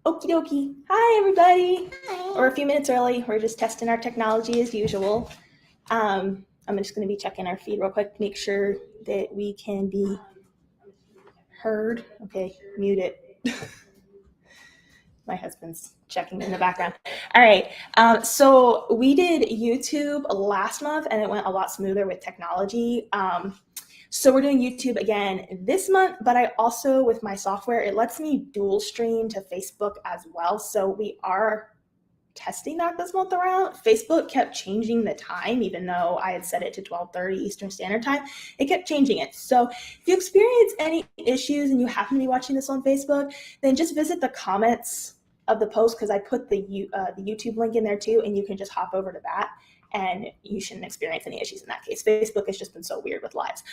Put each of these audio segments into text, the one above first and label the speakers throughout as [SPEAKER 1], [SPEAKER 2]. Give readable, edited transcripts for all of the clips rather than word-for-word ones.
[SPEAKER 1] Okie dokie. Hi, everybody.
[SPEAKER 2] Hi.
[SPEAKER 1] We're a few minutes early. We're just testing our technology as usual. I'm just going to be checking our feed real quick, make sure that we can be heard. Okay, mute it. My husband's checking in the background. All right. So we did YouTube last month, and it went a lot smoother with technology. So we're doing YouTube again this month, but I also, with my software, it lets me dual stream to Facebook as well. So we are testing that this month around. Facebook kept changing the time, even though I had set it to 12:30 Eastern Standard Time. It kept changing it. So if you experience any issues and you happen to be watching this on Facebook, then just visit the comments of the post, because I put the YouTube link in there too, and you can just hop over to that, and you shouldn't experience any issues in that case. Facebook has just been so weird with lives.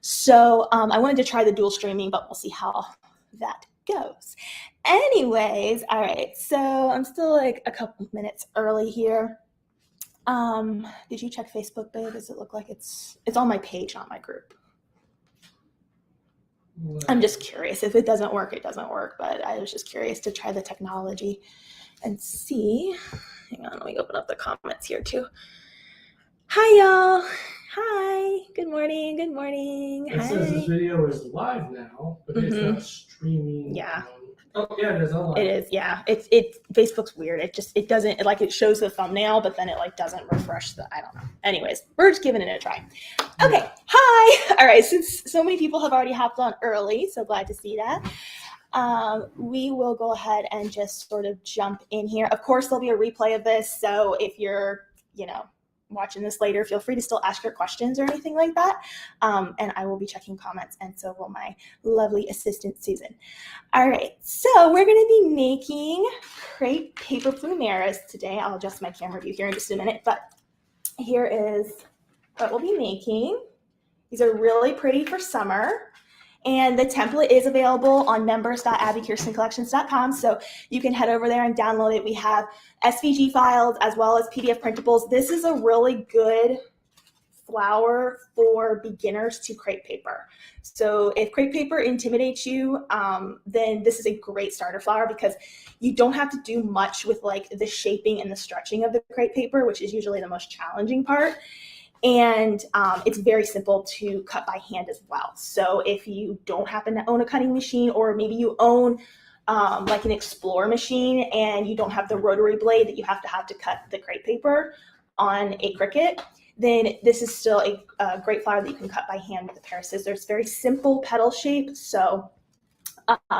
[SPEAKER 1] So I wanted to try the dual streaming, but we'll see how that goes. Anyways, all right, so I'm still like a couple minutes early here. Did you check Facebook, babe? Does it look like it's on my page, not my group? I'm just curious. If it doesn't work, it doesn't work, but I was just curious to try the technology and see. Hang on, let me open up the comments here too. Hi, y'all. Hi. Good morning. Good morning.
[SPEAKER 3] It says this video is live now, but it's not streaming.
[SPEAKER 1] Yeah.
[SPEAKER 3] Oh yeah, it is online.
[SPEAKER 1] It is, yeah. Facebook's weird. It doesn't, like, it shows the thumbnail, but then it like doesn't refresh I don't know. Anyways, we're just giving it a try. Okay, hi. All right, since so many people have already hopped on early, so glad to see that. We will go ahead and just sort of jump in here. Of course, there'll be a replay of this, so if you're, watching this later, feel free to still ask your questions or anything like that. And I will be checking comments, and so will my lovely assistant, Susan. All right, so we're going to be making crepe paper Plumeras today. I'll adjust my camera view here in just a minute, but here is what we'll be making. These are really pretty for summer. And the template is available on members.abbikirstencollections.com, so you can head over there and download it. We have SVG files as well as PDF printables. This is a really good flower for beginners to crepe paper. So if crepe paper intimidates you, then this is a great starter flower, because you don't have to do much with like the shaping and the stretching of the crepe paper, which is usually the most challenging part. And it's very simple to cut by hand as well. So if you don't happen to own a cutting machine, or maybe you own like an Explorer machine and you don't have the rotary blade that you have to cut the crepe paper on a Cricut, then this is still a great flower that you can cut by hand with a pair of scissors. Very simple petal shape, so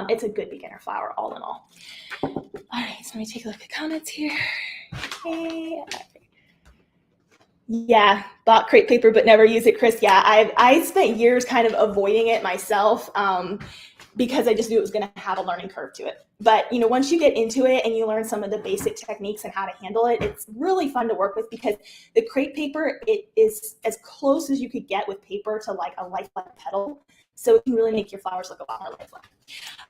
[SPEAKER 1] it's a good beginner flower all in all. All right, so let me take a look at comments here. Okay. Yeah, bought crepe paper but never used it, Chris. Yeah, I spent years kind of avoiding it myself because I just knew it was going to have a learning curve to it. But once you get into it and you learn some of the basic techniques and how to handle it, it's really fun to work with, because the crepe paper, it is as close as you could get with paper to like a lifelike petal. So it can really make your flowers look a lot more lifelike.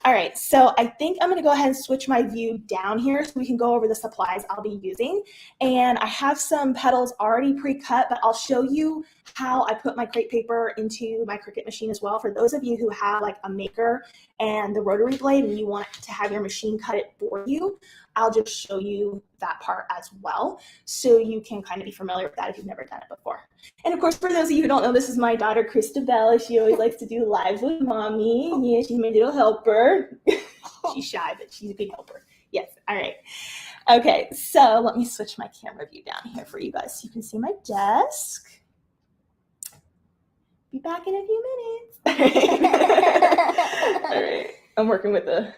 [SPEAKER 1] All right, so I think I'm going to go ahead and switch my view down here so we can go over the supplies I'll be using. And I have some petals already pre-cut, but I'll show you how I put my crepe paper into my Cricut machine as well. For those of you who have like a maker and the rotary blade and you want to have your machine cut it for you, I'll just show you that part as well, so you can kind of be familiar with that if you've never done it before. And of course, for those of you who don't know, this is my daughter, Christabella. She always likes to do live with mommy. Yeah, she's my little helper. She's shy, but she's a big helper. Yes, all right. Okay, so let me switch my camera view down here for you guys so you can see my desk. Be back in a few minutes. All right, I'm working with the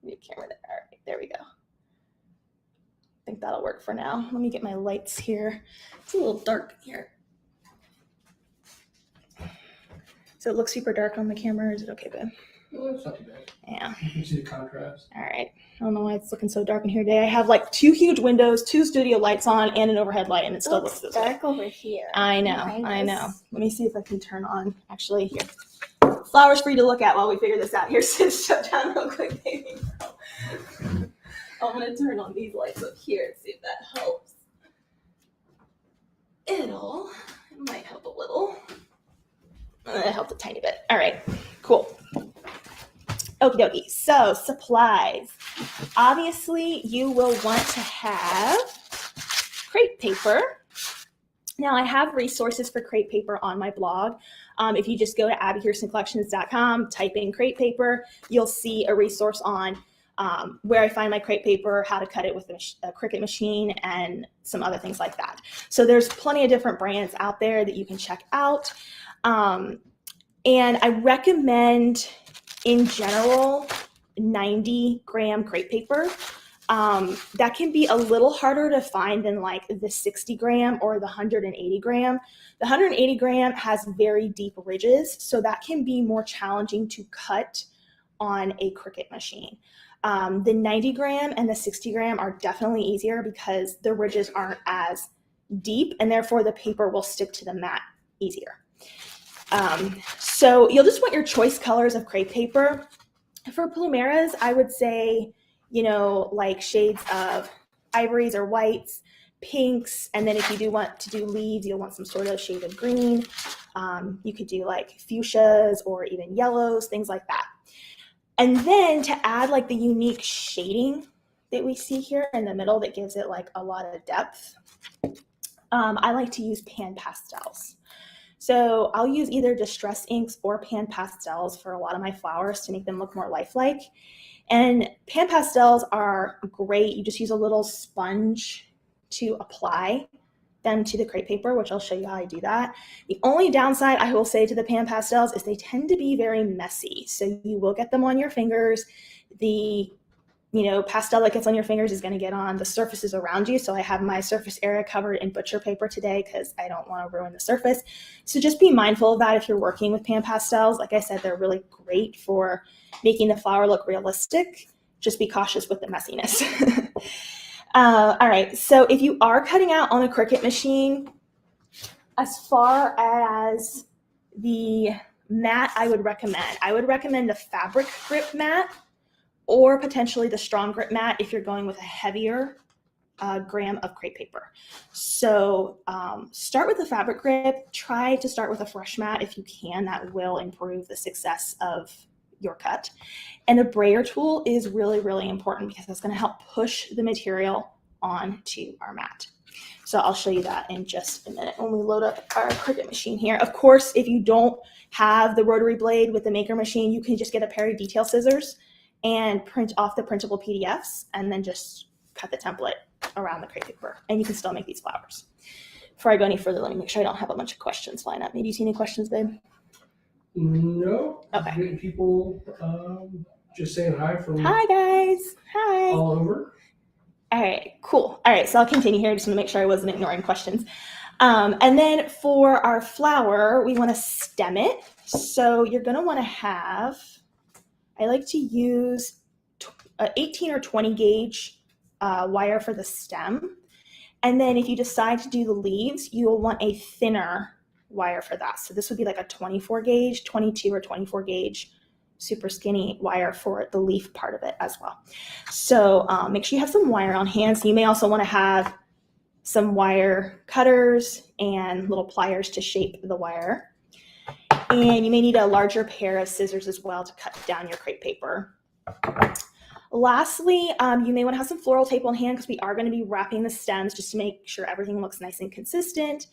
[SPEAKER 1] new camera there. All right, there we go. I think that'll work for now. Let me get my lights here. It's a little dark here. So it looks super dark on the camera. Is it okay, babe?
[SPEAKER 3] Well, that's not too bad.
[SPEAKER 1] Yeah.
[SPEAKER 3] You can see the contrast.
[SPEAKER 1] All right. I don't know why it's looking so dark in here today. I have like 2 huge windows, 2 studio lights on, and an overhead light, and it still looks this
[SPEAKER 2] dark over here.
[SPEAKER 1] I know. I know. Let me see if I can turn on. Actually, here. Flowers for you to look at while we figure this out. Here, shut down real quick, baby. I'm going to turn on these lights up here and see if that helps. It might help a little. It helped a tiny bit. All right, cool. Okie dokie. So supplies. Obviously, you will want to have crepe paper. Now, I have resources for crepe paper on my blog. If you just go to abbikirstencollections.com, type in crepe paper, you'll see a resource on where I find my crepe paper, how to cut it with a Cricut machine, and some other things like that. So there's plenty of different brands out there that you can check out. And I recommend, in general, 90-gram crepe paper. That can be a little harder to find than like the 60-gram or the 180-gram. The 180-gram has very deep ridges, so that can be more challenging to cut on a Cricut machine. The 90-gram and the 60-gram are definitely easier because the ridges aren't as deep, and therefore the paper will stick to the mat easier. So you'll just want your choice colors of crepe paper. For Plumerias, I would say, you know, like shades of ivories or whites, pinks, and then if you do want to do leaves, you'll want some sort of shade of green. You could do like fuchsias or even yellows, things like that. And then to add like the unique shading that we see here in the middle that gives it like a lot of depth, I like to use pan pastels. So I'll use either distress inks or pan pastels for a lot of my flowers to make them look more lifelike. And pan pastels are great. You just use a little sponge to apply them to the crepe paper, which I'll show you how I do that. The only downside I will say to the pan pastels is they tend to be very messy. So you will get them on your fingers. The pastel that gets on your fingers is going to get on the surfaces around you. So I have my surface area covered in butcher paper today because I don't want to ruin the surface. So just be mindful of that if you're working with pan pastels. Like I said, they're really great for making the flower look realistic. Just be cautious with the messiness. All right, so if you are cutting out on a Cricut machine, as far as the mat I would recommend the fabric grip mat, or potentially the strong grip mat if you're going with a heavier gram of crepe paper. So start with the fabric grip. Try to start with a fresh mat if you can. That will improve the success of your cut. And a brayer tool is really, really important because it's going to help push the material onto our mat. So I'll show you that in just a minute when we load up our Cricut machine here. Of course, if you don't have the rotary blade with the maker machine, you can just get a pair of detail scissors and print off the printable PDFs and then just cut the template around the crepe paper, and you can still make these flowers. Before I go any further, let me make sure I don't have a bunch of questions lined up. Maybe you see any questions, babe?
[SPEAKER 3] No.
[SPEAKER 1] Okay.
[SPEAKER 3] Getting people just saying hi from
[SPEAKER 1] Hi, guys. Hi.
[SPEAKER 3] all over.
[SPEAKER 1] All right, cool. All right, so I'll continue here just to make sure I wasn't ignoring questions. And then for our flower, we want to stem it. So you're going to want to have, I like to use 18 or 20 gauge wire for the stem. And then if you decide to do the leaves, you'll want a thinner wire for that. So this would be like a 24 gauge, 22 or 24 gauge, super skinny wire for the leaf part of it as well. So make sure you have some wire on hand. So you may also want to have some wire cutters and little pliers to shape the wire. And you may need a larger pair of scissors as well to cut down your crepe paper. Lastly, you may want to have some floral tape on hand because we are going to be wrapping the stems just to make sure everything looks nice and consistent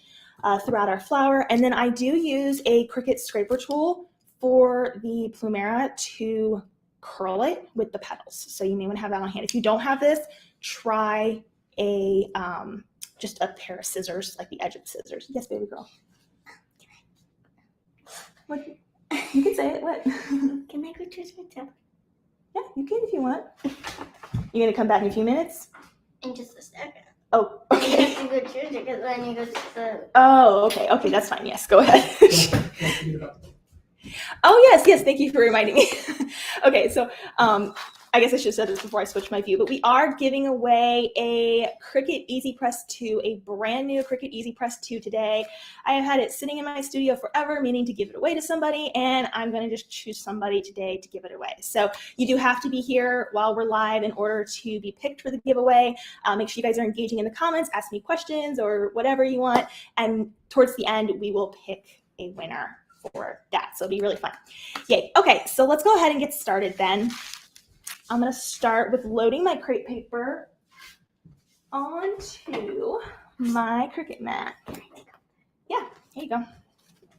[SPEAKER 1] throughout our flower. And then I do use a Cricut scraper tool for the Plumeria to curl it with the petals. So you may want to have that on hand. If you don't have this, try a just a pair of scissors, like the edge of the scissors. Yes, baby girl. What? You can say it. What?
[SPEAKER 2] Can I go to my tablet?
[SPEAKER 1] Yeah, you can if you want. You're gonna come back in a few minutes?
[SPEAKER 2] In just a second.
[SPEAKER 1] Oh,
[SPEAKER 2] I
[SPEAKER 1] okay.
[SPEAKER 2] have to go choose it because then you go to the.
[SPEAKER 1] Oh, okay. Okay, that's fine. Yes, go ahead.
[SPEAKER 3] Don't forget about that.
[SPEAKER 1] Oh, yes. Thank you for reminding me. Okay, so I guess I should have said this before I switched my view, but we are giving away a Cricut Easy Press 2, a brand new Cricut Easy Press 2 today. I have had it sitting in my studio forever, meaning to give it away to somebody, and I'm going to just choose somebody today to give it away. So you do have to be here while we're live in order to be picked for the giveaway. Make sure you guys are engaging in the comments, ask me questions or whatever you want, and towards the end, we will pick a winner for that. So it'll be really fun. Yay. Okay, so let's go ahead and get started then. I'm going to start with loading my crepe paper onto my Cricut mat. Yeah, here you go.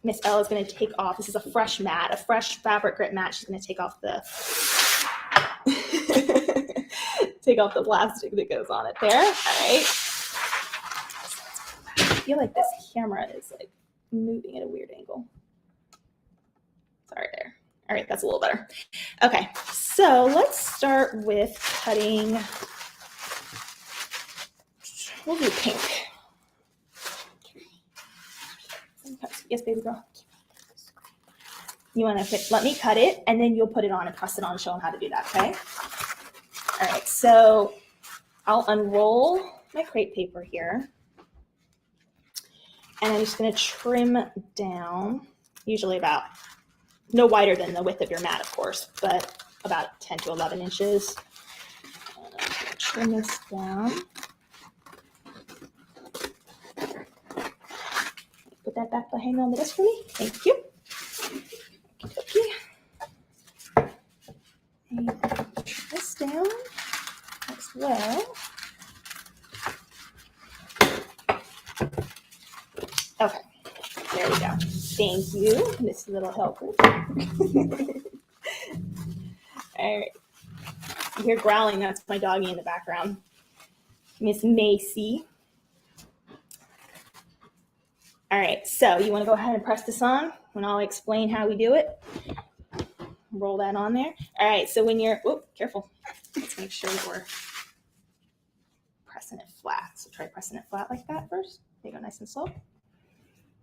[SPEAKER 1] Miss Elle is going to take off. This is a fresh mat, a fresh fabric grip mat. She's going to take off the take off the plastic that goes on it there. All right. I feel like this camera is like moving at a weird angle. Sorry there. All right, that's a little better. Okay, so let's start with cutting. We'll do pink. Yes, baby girl. You want to let me cut it, and then you'll put it on and press it on and show them how to do that, okay? All right, so I'll unroll my crepe paper here. And I'm just going to trim down, usually about no wider than the width of your mat, of course, but about 10 to 11 inches. And I'm going to trim this down. Put that back behind on the desk for me. Thank you. Okay. And trim this down as well. Okay, there we go. Thank you, Miss Little Helper. All right. You hear growling, that's my doggie in the background. Miss Macy. All right, so you want to go ahead and press this on when I'll explain how we do it. Roll that on there. All right, so when you're, whoop, careful. Let's make sure that we're pressing it flat. So try pressing it flat like that first. There you go, nice and slow.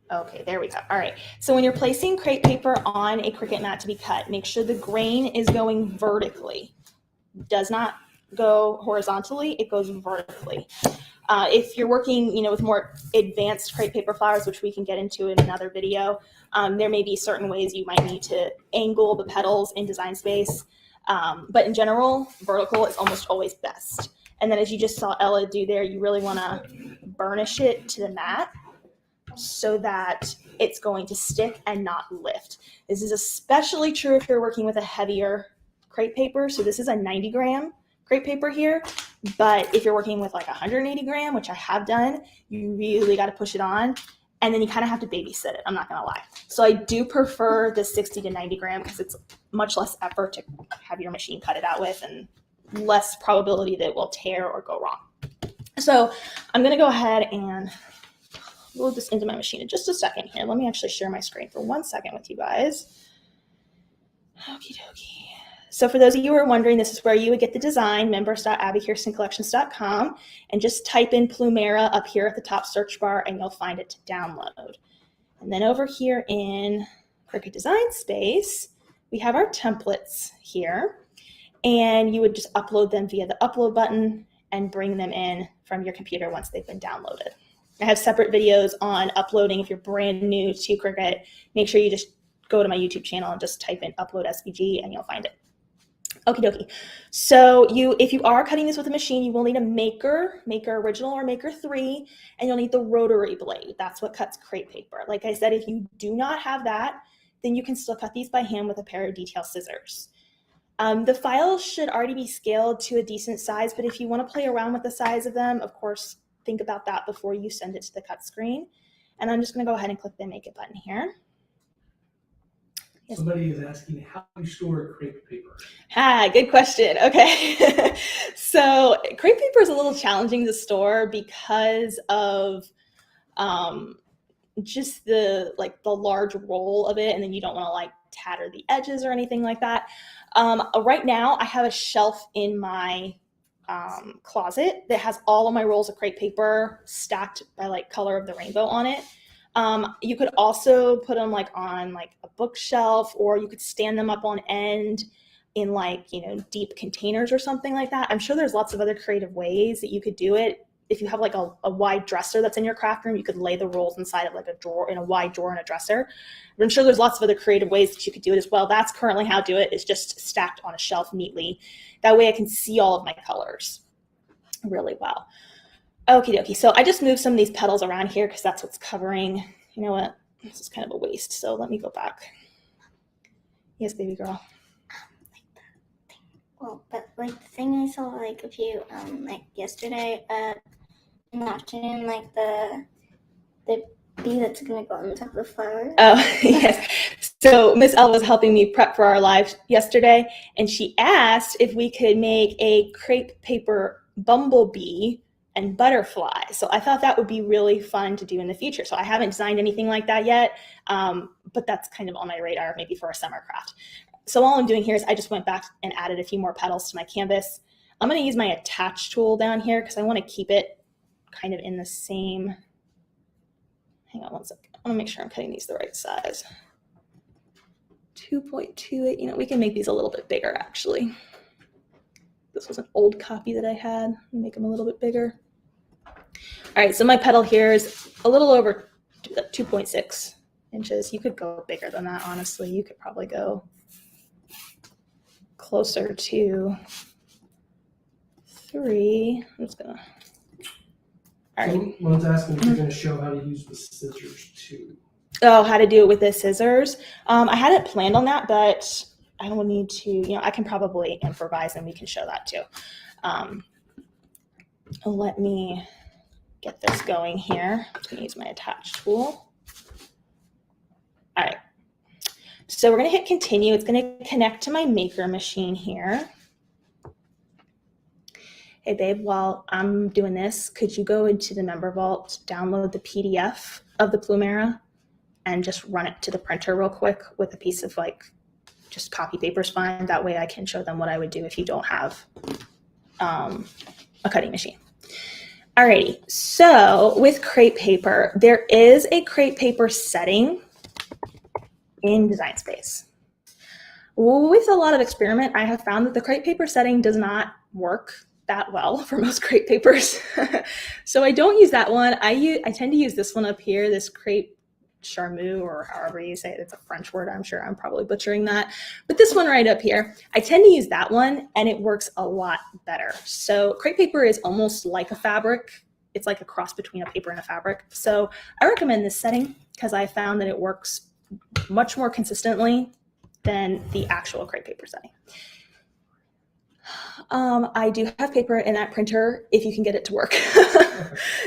[SPEAKER 1] Okay, there we go. All right, so when you're placing crepe paper on a Cricut mat to be cut, make sure the grain is going vertically. Does not go horizontally, it goes vertically. If you're working, with more advanced crepe paper flowers, which we can get into in another video, there may be certain ways you might need to angle the petals in design space. But in general, vertical is almost always best. And then as you just saw Ella do there, you really want to burnish it to the mat so that it's going to stick and not lift. This is especially true if you're working with a heavier crepe paper. So this is a 90 gram crepe paper here, but if you're working with like 180 gram, which I have done, you really got to push it on, and then you kind of have to babysit it. I'm not going to lie. So I do prefer the 60 to 90 gram because it's much less effort to have your machine cut it out with and less probability that it will tear or go wrong. So I'm going to go ahead and load this into my machine in just a second here. Let me actually share my screen for 1 second with you guys. Okie dokie. So for those of you who are wondering, this is where you would get the design, members.abbikirstencollections.com, and just type in Plumeria up here at the top search bar and you'll find it to download. And then over here in Cricut Design Space, we have our templates here, and you would just upload them via the upload button and bring them in from your computer once they've been downloaded. I have separate videos on uploading. If you're brand new to Cricut, make sure you just go to my YouTube channel and just type in upload SVG and you'll find it. Okie dokie. So if you are cutting this with a machine, you will need a Maker Original or Maker 3, and you'll need the rotary blade. That's what cuts crepe paper. Like I said, if you do not have that, then you can still cut these by hand with a pair of detail scissors. The files should already be scaled to a decent size, but if you want to play around with the size of them, of course, think about that before you send it to the cut screen. And I'm just going to go ahead and click the Make It button here.
[SPEAKER 3] Somebody is asking, how do you store crepe paper?
[SPEAKER 1] Good question. Okay. So crepe paper is a little challenging to store because of just the large roll of it, and then you don't want to tatter the edges or anything like that. Right now I have a shelf in my closet that has all of my rolls of crepe paper stacked by color of the rainbow on it. You could also put them on a bookshelf, or you could stand them up on end in deep containers or something like that. I'm sure there's lots of other creative ways that you could do it. If you have a wide dresser that's in your craft room, you could lay the rolls inside of a drawer, in a wide drawer in a dresser. But I'm sure there's lots of other creative ways that you could do it as well. That's currently how I do it, is just stacked on a shelf neatly. That way I can see all of my colors really well. Okie dokie. So I just moved some of these petals around here because that's what's covering. You know what? This is kind of a waste, so let me go back. Yes, baby girl.
[SPEAKER 2] Well, but like the thing I saw like a few like yesterday in the afternoon, like the bee that's gonna go on the top of the flower.
[SPEAKER 1] Oh, yes. So Miss Elle was helping me prep for our live yesterday, and she asked if we could make a crepe paper bumblebee and butterfly. So I thought that would be really fun to do in the future. So I haven't designed anything like that yet, but that's kind of on my radar, maybe for a summer craft. So all I'm doing here is I just went back and added a few more petals to my canvas. I'm going to use my attach tool down here because I want to keep it kind of in the same. Hang on one second. I want to make sure I'm cutting these the right size. 2.28. You know, we can make these a little bit bigger actually. This was an old copy that I had. Make them a little bit bigger. All right, so my petal here is a little over 2.6 inches. You could go bigger than that, honestly. You could probably go closer to 3. I'm just gonna. All right.
[SPEAKER 3] Someone's asking if you're going to show how to use the scissors too.
[SPEAKER 1] Oh, how to do it with the scissors. I hadn't planned on that, but I don't need to, you know, I can probably improvise and we can show that too. Let me get this going here. I'm going to use my attach tool. All right. So we're going to hit continue. It's going to connect to my maker machine here. Hey babe, while I'm doing this, could you go into the member vault, download the PDF of the Plumeria and just run it to the printer real quick with a piece of like, just copy paper's fine. That way I can show them what I would do if you don't have a cutting machine. Alrighty, so with crepe paper, there is a crepe paper setting in Design Space. With a lot of experiment, I have found that the crepe paper setting does not work that well for most crepe papers. So I don't use that one. I tend to use this one up here, this crepe charmeuse, or however you say it. It's a French word. I'm sure I'm probably butchering that. But this one right up here, I tend to use that one and it works a lot better. So crepe paper is almost like a fabric. It's like a cross between a paper and a fabric. So I recommend this setting because I found that it works much more consistently than the actual crepe paper setting. I do have paper in that printer if you can get it to work.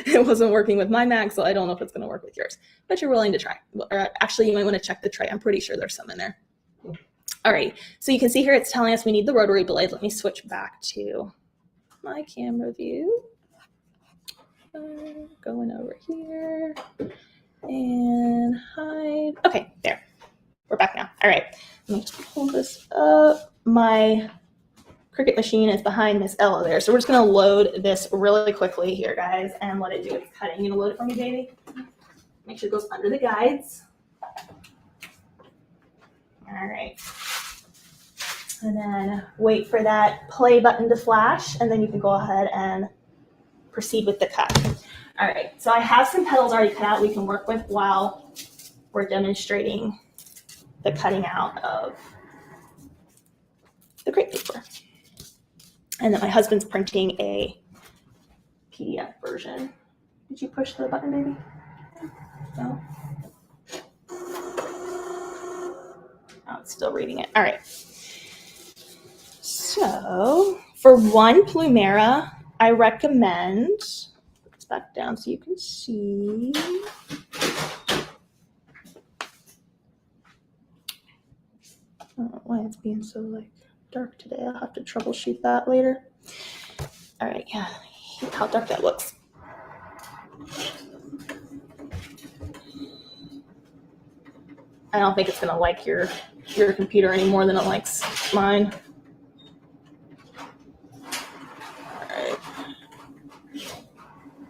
[SPEAKER 1] It wasn't working with my Mac, so I don't know if it's going to work with yours, but you're willing to try. Or actually, you might want to check the tray. I'm pretty sure there's some in there. All right, so you can see here it's telling us we need the rotary blade. Let me switch back to my camera view. Going over here and hide. Okay, there. We're back now. All right, let me just pull this up. My Cricut machine is behind Miss Ella there. So we're just going to load this really quickly here, guys, and let it do its cutting. You going to load it for me, baby? Make sure it goes under the guides. All right. And then wait for that play button to flash, and then you can go ahead and proceed with the cut. All right. So I have some petals already cut out we can work with while we're demonstrating the cutting out of the crepe paper. And then my husband's printing a PDF version. Did you push the button, baby? No? Oh, it's still reading it. All right. So for one Plumeria, I recommend, put this back down so you can see. I don't know why it's being so like dark today. I'll have to troubleshoot that later. All right, yeah, how dark that looks. I don't think it's gonna like your computer any more than it likes mine.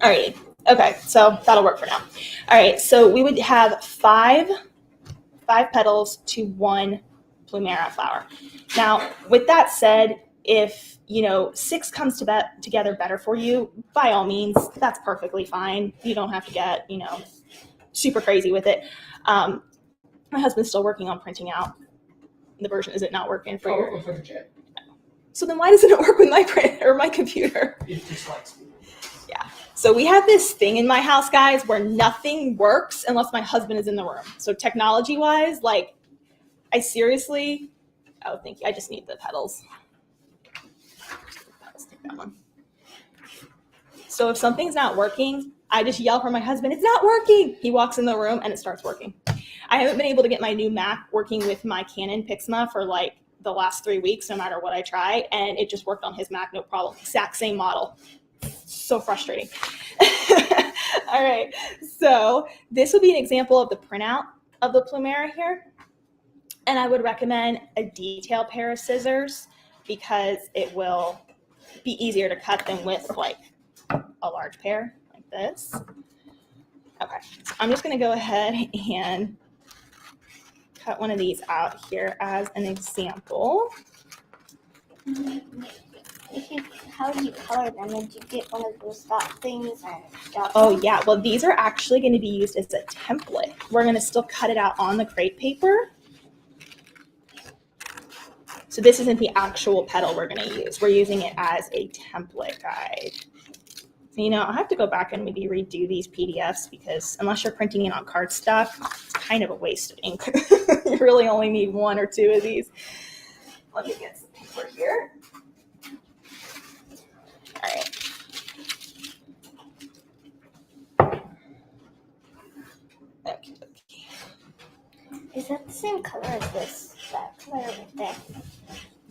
[SPEAKER 1] All right, okay, so that'll work for now. All right, so we would have five petals to one Plumeria flower. Now, with that said, if 6 comes together better for you, by all means, that's perfectly fine. You don't have to get super crazy with it. My husband's still working on printing out the version. Is it not working for you?
[SPEAKER 3] Looks like a jet.
[SPEAKER 1] So then why doesn't it work with my print or my computer?
[SPEAKER 3] It just likes me.
[SPEAKER 1] Yeah. So we have this thing in my house, guys, where nothing works unless my husband is in the room. So technology wise, like I seriously, oh, thank you. I just need the petals. Let's take that one. So if something's not working, I just yell for my husband, it's not working. He walks in the room and it starts working. I haven't been able to get my new Mac working with my Canon Pixma for like the last 3 weeks, no matter what I try. And it just worked on his Mac, no problem. Exact same model. So frustrating. All right. So this would be an example of the printout of the Plumeria here. And I would recommend a detail pair of scissors because it will be easier to cut than with like a large pair like this. Okay, so I'm just going to go ahead and cut one of these out here as an example.
[SPEAKER 2] How did you color them? Did you get one of those dot things and dot
[SPEAKER 1] Oh
[SPEAKER 2] them?
[SPEAKER 1] yeah, well these are actually going to be used as a template. We're going to still cut it out on the crepe paper. So this isn't the actual petal we're going to use. We're using it as a template guide. You know, I'll have to go back and maybe redo these PDFs because unless you're printing it on cardstock, it's kind of a waste of ink. You really only need 1 or 2 of these. Let me get some paper here. All right. Okay.
[SPEAKER 2] Is that the same color as this? That color right there.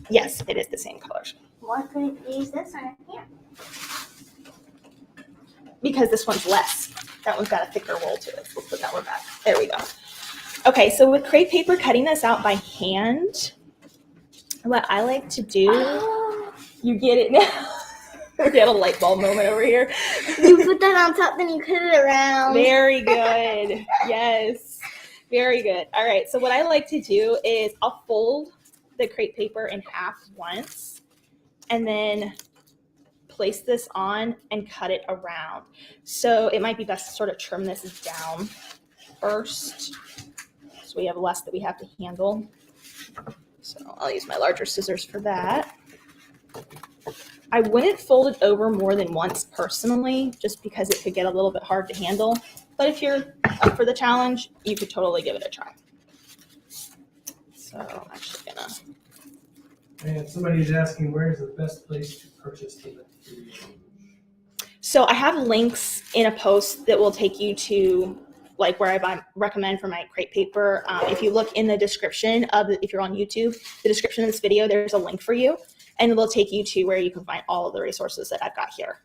[SPEAKER 1] Yes, it is the same colors.
[SPEAKER 2] Why couldn't you use this one here?
[SPEAKER 1] Because this one's less. That one's got a thicker roll to it. We'll put that one back. There we go. Okay, so with crepe paper, cutting this out by hand, what I like to do, you get it now. We had a light bulb moment over here.
[SPEAKER 2] You put that on top, then you cut it around.
[SPEAKER 1] Very good. Yes. Very good. All right, so what I like to do is I'll fold the crepe paper in half once and then place this on and cut it around. So it might be best to sort of trim this down first so we have less that we have to handle. So I'll use my larger scissors for that. I wouldn't fold it over more than once personally, just because it could get a little bit hard to handle. But if you're up for the challenge, you could totally give it a try. So I'm actually gonna.
[SPEAKER 3] And somebody's asking, where's the best place to purchase the material?
[SPEAKER 1] So I have links in a post that will take you to like where I recommend for my crepe paper. If you look in the description of if you're on YouTube, the description of this video, there's a link for you, and it will take you to where you can find all of the resources that I've got here.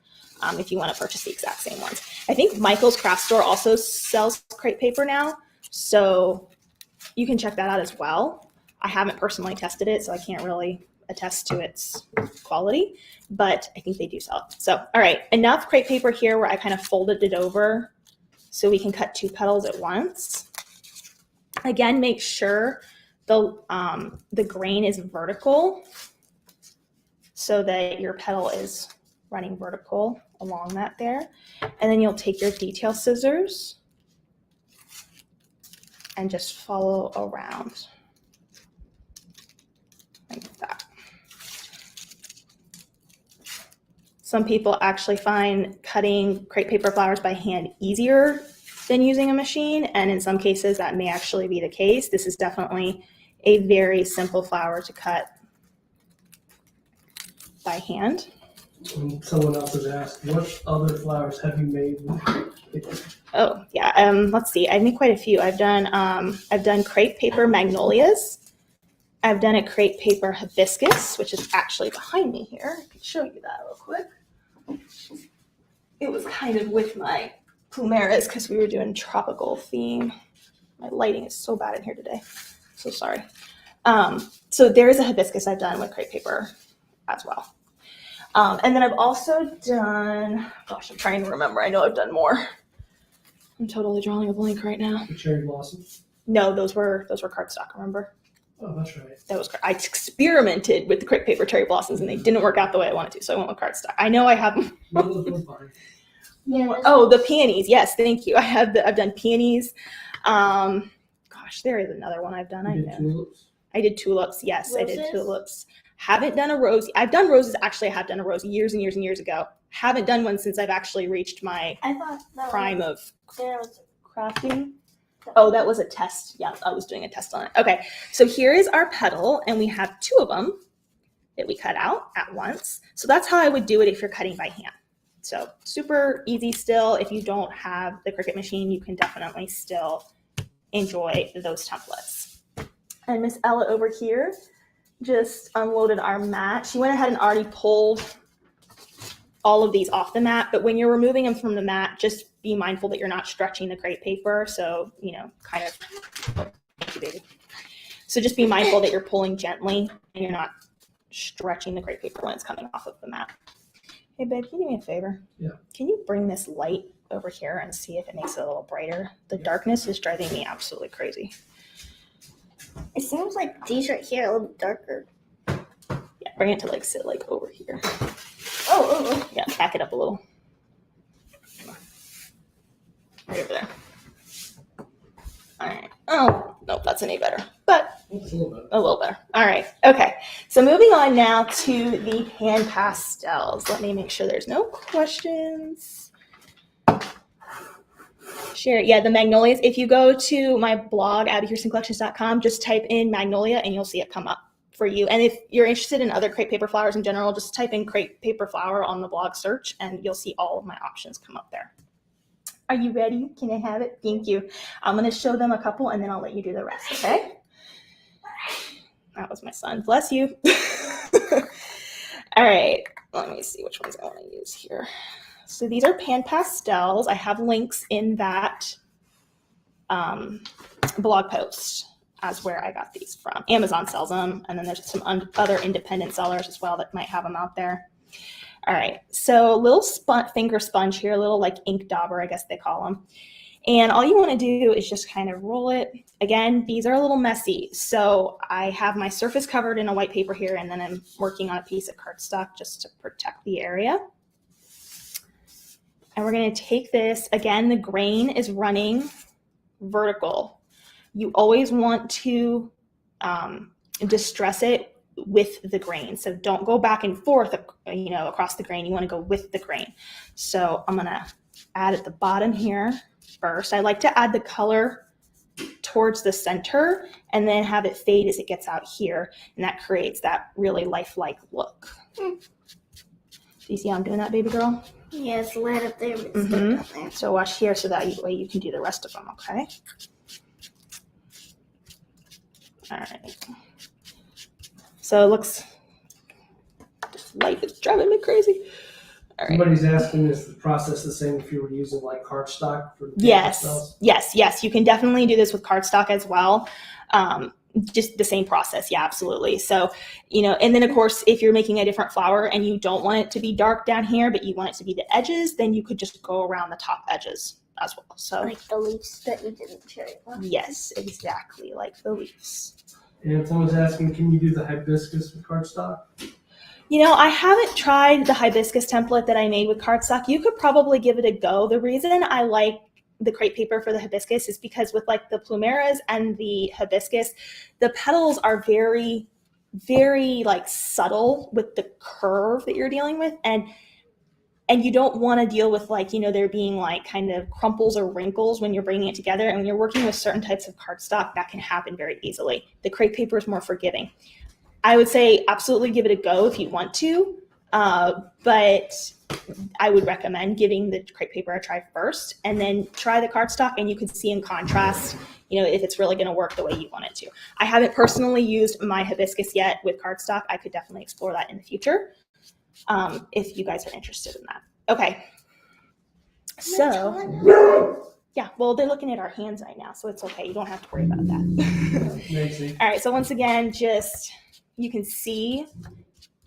[SPEAKER 1] If you want to purchase the exact same ones. I think Michael's Craft Store also sells crepe paper now, so you can check that out as well. I haven't personally tested it, so I can't really attest to its quality, but I think they do sell it. So, all right, enough crepe paper here where I kind of folded it over so we can cut 2 petals at once. Again, make sure the grain is vertical so that your petal is running vertical along that there. And then you'll take your detail scissors and just follow around like that. Some people actually find cutting crepe paper flowers by hand easier than using a machine, and in some cases that may actually be the case. This is definitely a very simple flower to cut by hand.
[SPEAKER 3] And someone else has asked, what other flowers have you made with paper?
[SPEAKER 1] Oh yeah, let's see. I've made quite a few. I've done crepe paper magnolias. I've done a crepe paper hibiscus, which is actually behind me here. I can show you that real quick. It was kind of with my Plumerias because we were doing tropical theme. My lighting is so bad in here today. So sorry. So there is a hibiscus I've done with crepe paper as well. And then I've also done, gosh, I'm trying to remember. I know I've done more. I'm totally drawing a blank right now.
[SPEAKER 3] The cherry blossoms?
[SPEAKER 1] No, those were cardstock, remember?
[SPEAKER 3] Oh, that's right.
[SPEAKER 1] That was, I experimented with the crepe paper cherry blossoms and they didn't work out the way I wanted to, so I went with cardstock. I know I have.
[SPEAKER 2] Yeah,
[SPEAKER 1] Oh, the peonies. Yes, thank you. I've done peonies. Gosh, there is another one I've done.
[SPEAKER 3] You did tulips?
[SPEAKER 1] I did tulips. Yes, I did
[SPEAKER 2] Roses?
[SPEAKER 1] tulips. Haven't done a rose. I've done roses. Actually, I have done a rose years and years and years ago. Haven't done one since I've actually reached my
[SPEAKER 2] I thought that
[SPEAKER 1] prime of
[SPEAKER 2] there was
[SPEAKER 1] crafting. Oh, that was a test. Yeah, I was doing a test on it. Okay, so here is our petal, and we have 2 of them that we cut out at once. So that's how I would do it if you're cutting by hand. So super easy still. If you don't have the Cricut machine, you can definitely still enjoy those templates. And Miss Ella over here just unloaded our mat. She went ahead and already pulled all of these off the mat, but when you're removing them from the mat, just be mindful that you're not stretching the crepe paper. So, you know, kind of, oh, thank you, baby. So just be mindful that you're pulling gently and you're not stretching the crepe paper when it's coming off of the mat. Hey, babe, can you do me a favor?
[SPEAKER 3] Yeah.
[SPEAKER 1] Can you bring this light over here and see if it makes it a little brighter? The darkness is driving me absolutely crazy.
[SPEAKER 2] It seems like these right here are a little darker.
[SPEAKER 1] Yeah, bring it to like sit like over here.
[SPEAKER 2] Oh.
[SPEAKER 1] Yeah, back it up a little. Right over there. All right. Oh, nope, that's any better, but
[SPEAKER 3] It's a little bit.
[SPEAKER 1] a little better. All right. Okay. So moving on now to the pan pastels. Let me make sure there's no questions. Share. Yeah, the magnolias. If you go to my blog, abbikirstencollections.com, just type in magnolia and you'll see it come up for you. And if you're interested in other crepe paper flowers in general, just type in crepe paper flower on the blog search and you'll see all of my options come up there. Are you ready? Can I have it? Thank you. I'm going to show them a couple and then I'll let you do the rest, okay? That was my son. Bless you. All right. Let me see which ones I want to use here. So these are pan pastels. I have links in that blog post as where I got these from. Amazon sells them, and then there's some other independent sellers as well that might have them out there. All right, so a little finger sponge here, a little like ink dauber, I guess they call them. And all you want to do is just kind of roll it. Again, these are a little messy. So I have my surface covered in a white paper here, and then I'm working on a piece of cardstock just to protect the area. And we're going to take this, again, the grain is running vertical. You always want to distress it with the grain. So don't go back and forth, you know, across the grain. You want to go with the grain. So I'm going to add at the bottom here first. I like to add the color towards the center and then have it fade as it gets out here. And that creates that really lifelike look. Do you see how I'm doing that, baby girl?
[SPEAKER 2] Yeah, it's light up there, but it's still down there.
[SPEAKER 1] So watch here so that way you can do the rest of them, okay? All right. So it looks, this light is driving me crazy. All right.
[SPEAKER 3] Somebody's asking, is the process the same if you were using like cardstock for the
[SPEAKER 1] Yes,
[SPEAKER 3] pastels?
[SPEAKER 1] yes. You can definitely do this with cardstock as well. Just the same process. Yeah, absolutely. So, you know, and then of course, if you're making a different flower and you don't want it to be dark down here, but you want it to be the edges, then you could just go around the top edges as well. So
[SPEAKER 2] Like the leaves that you didn't show.
[SPEAKER 1] yes, exactly. Like the leaves.
[SPEAKER 3] And someone's asking, can you do the hibiscus with cardstock?
[SPEAKER 1] You know, I haven't tried the hibiscus template that I made with cardstock. You could probably give it a go. The reason I like the crepe paper for the hibiscus is because with like the Plumerias and the hibiscus, the petals are very, very like subtle with the curve that you're dealing with. And you don't want to deal with like, you know, there being like kind of crumples or wrinkles when you're bringing it together. And when you're working with certain types of cardstock, that can happen very easily. The crepe paper is more forgiving. I would say absolutely give it a go if you want to, but I would recommend giving the crepe paper a try first and then try the cardstock, and you can see in contrast, you know, if it's really going to work the way you want it to. I haven't personally used my hibiscus yet with cardstock. I could definitely explore that in the future if you guys are interested in that. Okay. So, yeah, well, they're looking at our hands right now, so it's okay. You don't have to worry about that. All right, so once again, just you can see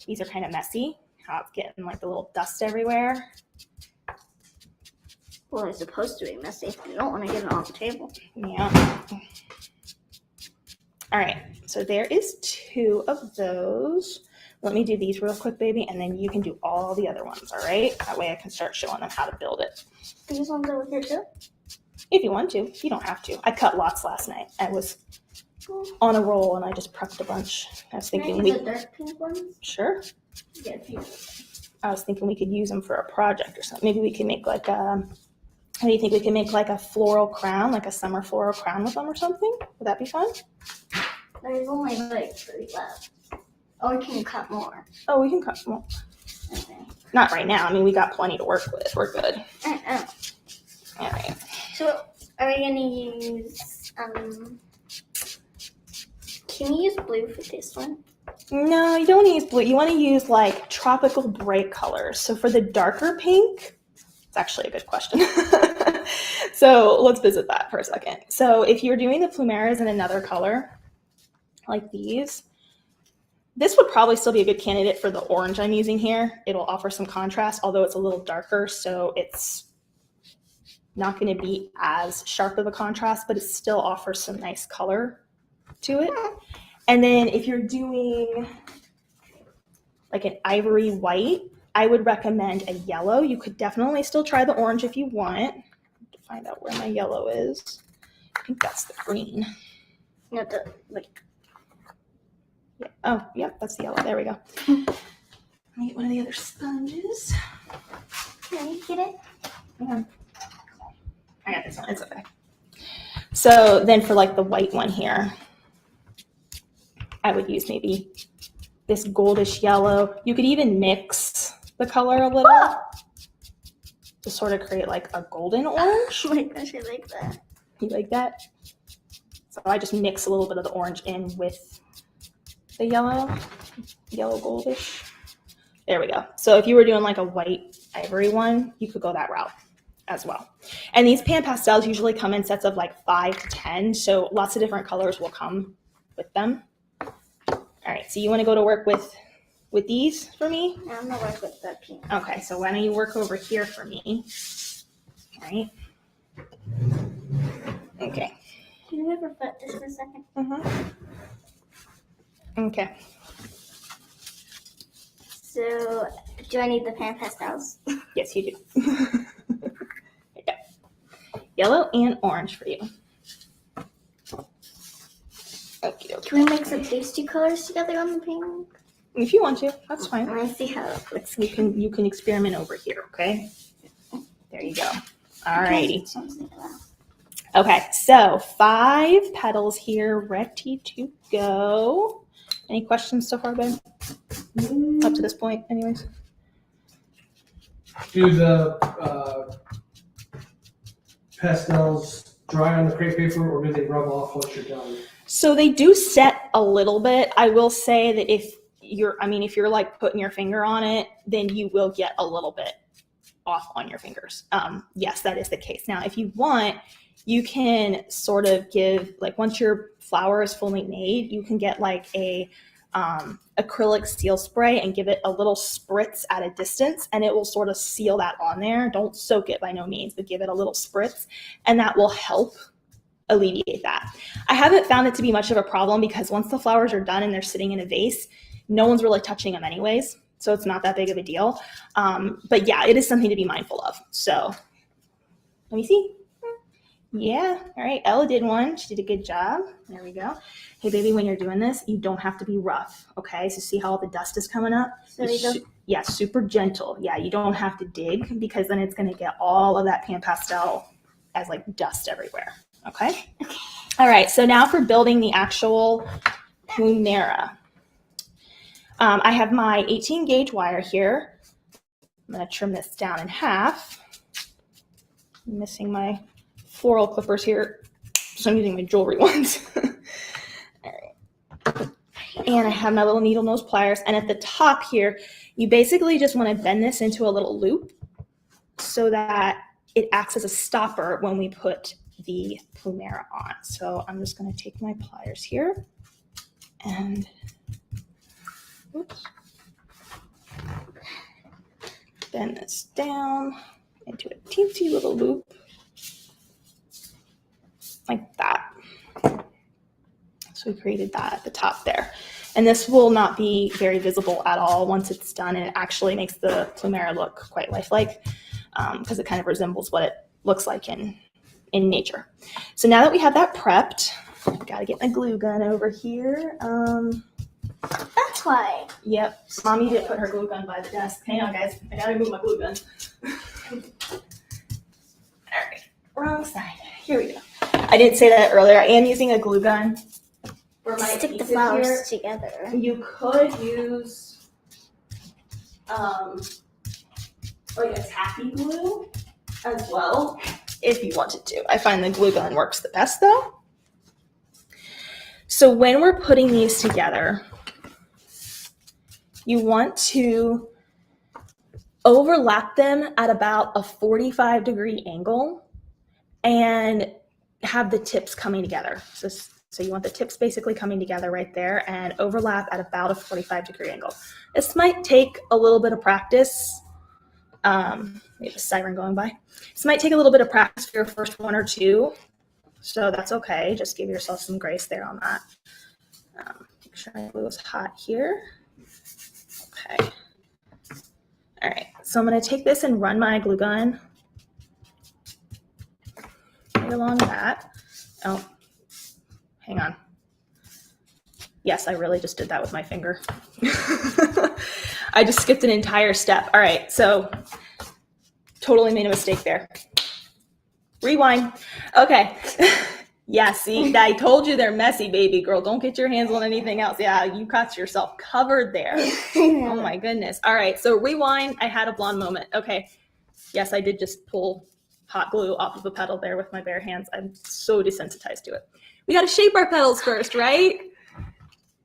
[SPEAKER 1] these are kind of messy, how it's getting like the little dust everywhere.
[SPEAKER 2] Well, it's supposed to be messy. You don't want to get it on the table.
[SPEAKER 1] Yeah. All right, so there is 2 of those. Let me do these real quick, baby, and then you can do all the other ones, all right? That way I can start showing them how to build it.
[SPEAKER 2] These ones over here too?
[SPEAKER 1] If you want to. You don't have to. I cut lots last night. I was on a roll, and I just prepped a bunch. I was
[SPEAKER 2] Can I
[SPEAKER 1] thinking
[SPEAKER 2] use the dark pink ones?
[SPEAKER 1] Sure.
[SPEAKER 2] Yeah, pink.
[SPEAKER 1] I was thinking we could use them for a project or something. Maybe we could make like a, how do you think we can make like a floral crown, like a summer floral crown with them or something? Would that be fun?
[SPEAKER 2] There's only like 3 left. Or we can cut more.
[SPEAKER 1] Oh, we can cut more.
[SPEAKER 2] Okay.
[SPEAKER 1] Not right now. I mean, we got plenty to work with. We're good.
[SPEAKER 2] Oh.
[SPEAKER 1] All right.
[SPEAKER 2] So, are we gonna use, can we use blue for this one?
[SPEAKER 1] No, you don't want to use blue. You want to use like tropical bright colors. So for the darker pink, it's actually a good question. So let's visit that for a second. So if you're doing the Plumerias in another color, like these, this would probably still be a good candidate for the orange I'm using here. It'll offer some contrast, although it's a little darker, so it's not going to be as sharp of a contrast, but it still offers some nice color to it. And then if you're doing like an ivory white, I would recommend a yellow. You could definitely still try the orange if you want. To find out where my yellow is. I think that's the green.
[SPEAKER 2] No, the like.
[SPEAKER 1] Yeah. Oh, yep, that's the yellow. There we go. Let me get one of the other sponges.
[SPEAKER 2] Can you get it?
[SPEAKER 1] Hang on. I got this one. It's okay. So then for like the white one here, I would use maybe this goldish yellow. You could even mix the color a little to sort of create like a golden orange.
[SPEAKER 2] Oh my gosh, I like that.
[SPEAKER 1] You like that? So I just mix a little bit of the orange in with the yellow goldish. There we go. So if you were doing like a white ivory one, you could go that route as well. And these pan pastels usually come in sets of like 5 to 10. So lots of different colors will come with them. All right, so you want to go to work with these for me?
[SPEAKER 2] Now I'm gonna work with the pink.
[SPEAKER 1] Okay, so why don't you work over here for me? All right. Okay.
[SPEAKER 2] Can you ever put this for a second?
[SPEAKER 1] Okay.
[SPEAKER 2] So, do I need the pan pastels?
[SPEAKER 1] Yes, you do. Okay. Yellow and orange for you. Okay.
[SPEAKER 2] Can we mix up these 2 colors together on the pink?
[SPEAKER 1] If you want to, that's fine.
[SPEAKER 2] I want to see how it looks.
[SPEAKER 1] You can experiment over here, okay? There you go. Alrighty. Okay, so 5 petals here, ready to go. Any questions so far, Ben? Up to this point, anyways.
[SPEAKER 3] Do the pastels dry on the crepe paper, or do they rub off once you're done?
[SPEAKER 1] So they do set a little bit. I will say that if you're like putting your finger on it, then you will get a little bit off on your fingers. Yes, that is the case. Now, if you want, you can sort of give, like once your flower is fully made, you can get like a acrylic seal spray and give it a little spritz at a distance, and it will sort of seal that on there. Don't soak it by no means, but give it a little spritz, and that will help alleviate that. I haven't found it to be much of a problem because once the flowers are done and they're sitting in a vase, no one's really touching them anyways, so it's not that big of a deal. But yeah, it is something to be mindful of. So let me see. Yeah, all right, Ella did one. She did a good job. There we go. Hey, baby, when you're doing this, you don't have to be rough, okay? So see how all the dust is coming up?
[SPEAKER 2] So you go.
[SPEAKER 1] Yeah, super gentle. Yeah, you don't have to dig because then it's going to get all of that pan pastel as like dust everywhere, okay? All right, so now for building the actual Plumeria. I have my 18 gauge wire here. I'm going to trim this down in half. I'm missing my floral clippers here, so I'm using my jewelry ones. All right. And I have my little needle nose pliers, and at the top here, you basically just want to bend this into a little loop so that it acts as a stopper when we put the Plumeria on. So I'm just going to take my pliers here and bend this down into a teensy little loop like that. So we created that at the top there. And this will not be very visible at all once it's done, and it actually makes the Plumeria look quite lifelike because it kind of resembles what it looks like in nature. So now that we have that prepped, Gotta get my glue gun over here.
[SPEAKER 2] That's why.
[SPEAKER 1] Yep. Mommy did put her glue gun by the desk. Hang on, guys. I gotta move my glue gun. All right. Wrong side. Here we go. I didn't say that earlier. I am using a glue gun for my
[SPEAKER 2] Stick the
[SPEAKER 1] pieces
[SPEAKER 2] flowers
[SPEAKER 1] here.
[SPEAKER 2] together.
[SPEAKER 1] You could use like a tacky glue as well if you wanted to. I find the glue gun works the best though. So when we're putting these together, you want to overlap them at about a 45-degree angle and have the tips coming together. So you want the tips basically coming together right there and overlap at about a 45-degree angle. This might take a little bit of practice. We have a siren going by. This might take a little bit of practice for your first one or two. So that's okay. Just give yourself some grace there on that. Make sure my glue is hot here. Okay. All right. So I'm going to take this and run my glue gun right along that. Oh, hang on. Yes, I really just did that with my finger. I just skipped an entire step. All right. So totally made a mistake there. Rewind. Okay. Yeah, see, I told you they're messy, baby girl. Don't get your hands on anything else. Yeah, you got yourself covered there. Oh my goodness. All right, so rewind. I had a blonde moment. Okay. Yes, I did just pull hot glue off of a petal there with my bare hands. I'm so desensitized to it. We got to shape our petals first, right?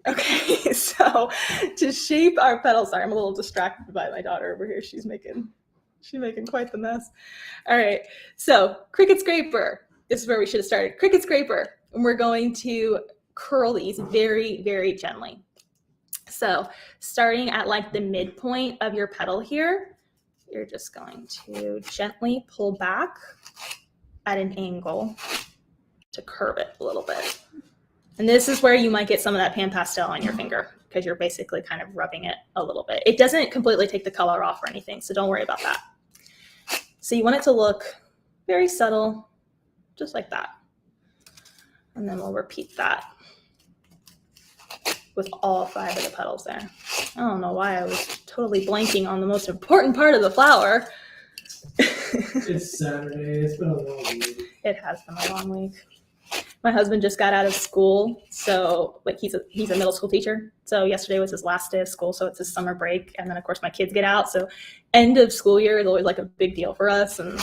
[SPEAKER 1] Okay, so to shape our petals, sorry, I'm a little distracted by my daughter over here. She's making quite the mess. All right, so Cricut scraper. This is where we should have started. Cricut scraper, and we're going to curl these very, very gently. So starting at like the midpoint of your petal here, you're just going to gently pull back at an angle to curve it a little bit. And this is where you might get some of that pan pastel on your finger because you're basically kind of rubbing it a little bit. It doesn't completely take the color off or anything, so don't worry about that. So you want it to look very subtle, just like that. And then we'll repeat that with all 5 of the petals there. I don't know why I was totally blanking on the most important part of the flower.
[SPEAKER 3] It's Saturday. It's been a long week.
[SPEAKER 1] It has been a long week. My husband just got out of school, so like he's a middle school teacher. So yesterday was his last day of school, so it's his summer break. And then of course my kids get out. So end of school year is always like a big deal for us. And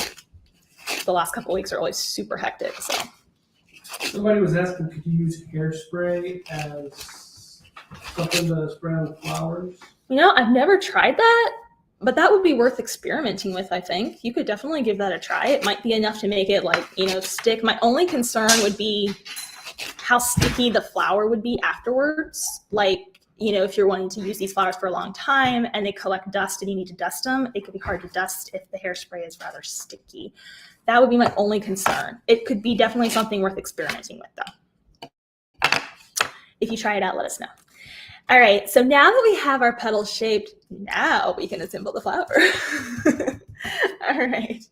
[SPEAKER 1] the last couple of weeks are always super hectic. So
[SPEAKER 3] Somebody was asking, could you use hairspray as something to spray on the flowers?
[SPEAKER 1] you know, I've never tried that, but that would be worth experimenting with. I think you could definitely give that a try. It might be enough to make it like, you know, stick. My only concern would be how sticky the flower would be afterwards. Like, you know, if you're wanting to use these flowers for a long time and they collect dust and you need to dust them, it could be hard to dust if the hairspray is rather sticky. That would be my only concern. It could be definitely something worth experimenting with though. If you try it out, let us know. All right, so now that we have our petals shaped, now we can assemble the flower. All right.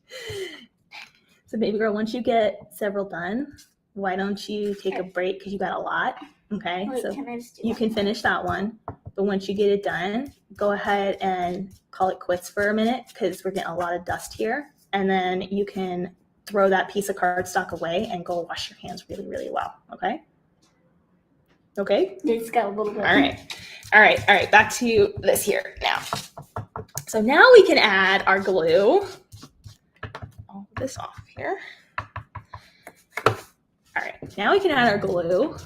[SPEAKER 1] So baby girl, once you get several done, why don't you take a break because you got a lot, okay?
[SPEAKER 2] Wait,
[SPEAKER 1] so
[SPEAKER 2] can I just do
[SPEAKER 1] you
[SPEAKER 2] that?
[SPEAKER 1] can finish that one, but once you get it done, go ahead and call it quits for a minute because we're getting a lot of dust here. And then you can throw that piece of cardstock away and go wash your hands really, really well, okay? Okay?
[SPEAKER 2] It's got a little bit.
[SPEAKER 1] All right, back to this here now. So now we can add our glue. All this off here. All right, now we can add our glue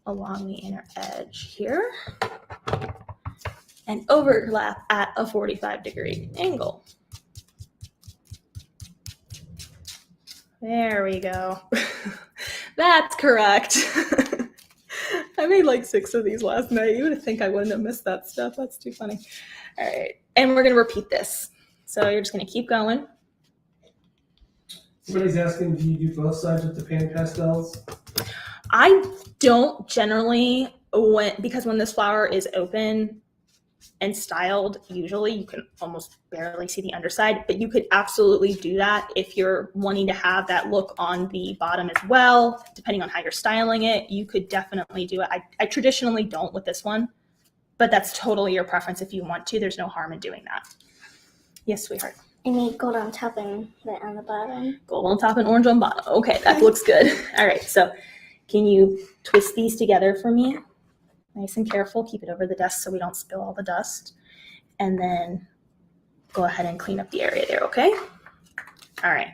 [SPEAKER 1] along the inner edge here and overlap at a 45-degree angle. There we go. That's correct. I made like 6 of these last night. You would think I wouldn't have missed that stuff. That's too funny. All right, and we're gonna repeat this. So you're just gonna keep going.
[SPEAKER 3] Somebody's asking, do you do both sides with the pan pastels?
[SPEAKER 1] I don't generally, because when this flower is open, and styled, usually you can almost barely see the underside, but you could absolutely do that if you're wanting to have that look on the bottom as well. Depending on how you're styling it, you could definitely do it. I traditionally don't with this one, but that's totally your preference if you want to. There's no harm in doing that. Yes, sweetheart.
[SPEAKER 2] I need gold on top and red on the bottom.
[SPEAKER 1] Gold on top and orange on bottom. Okay, that looks good. All right, so can you twist these together for me? Nice and careful. Keep it over the desk so we don't spill all the dust. And then go ahead and clean up the area there, okay? All right.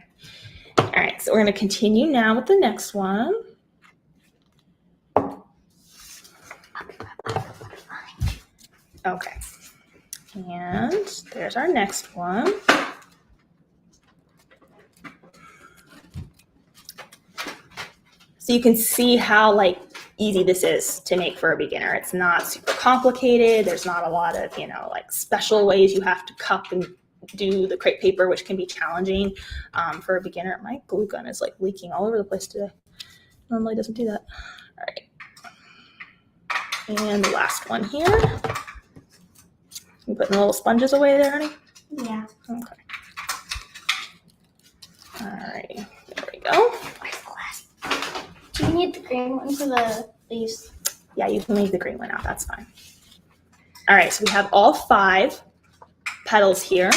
[SPEAKER 1] All right, so we're going to continue now with the next one. Okay. And there's our next one. So you can see how easy this is to make for a beginner. It's not super complicated. There's not a lot of, special ways you have to cup and do the crepe paper, which can be challenging for a beginner. My glue gun is leaking all over the place today. Normally doesn't do that. All right. And the last one here. You putting the little sponges away there, honey?
[SPEAKER 2] Yeah.
[SPEAKER 1] Okay. All right. There we go.
[SPEAKER 2] Do you need the green one for the leaves?
[SPEAKER 1] Yeah, you can leave the green one out. That's fine. All right, so we have all 5 petals here,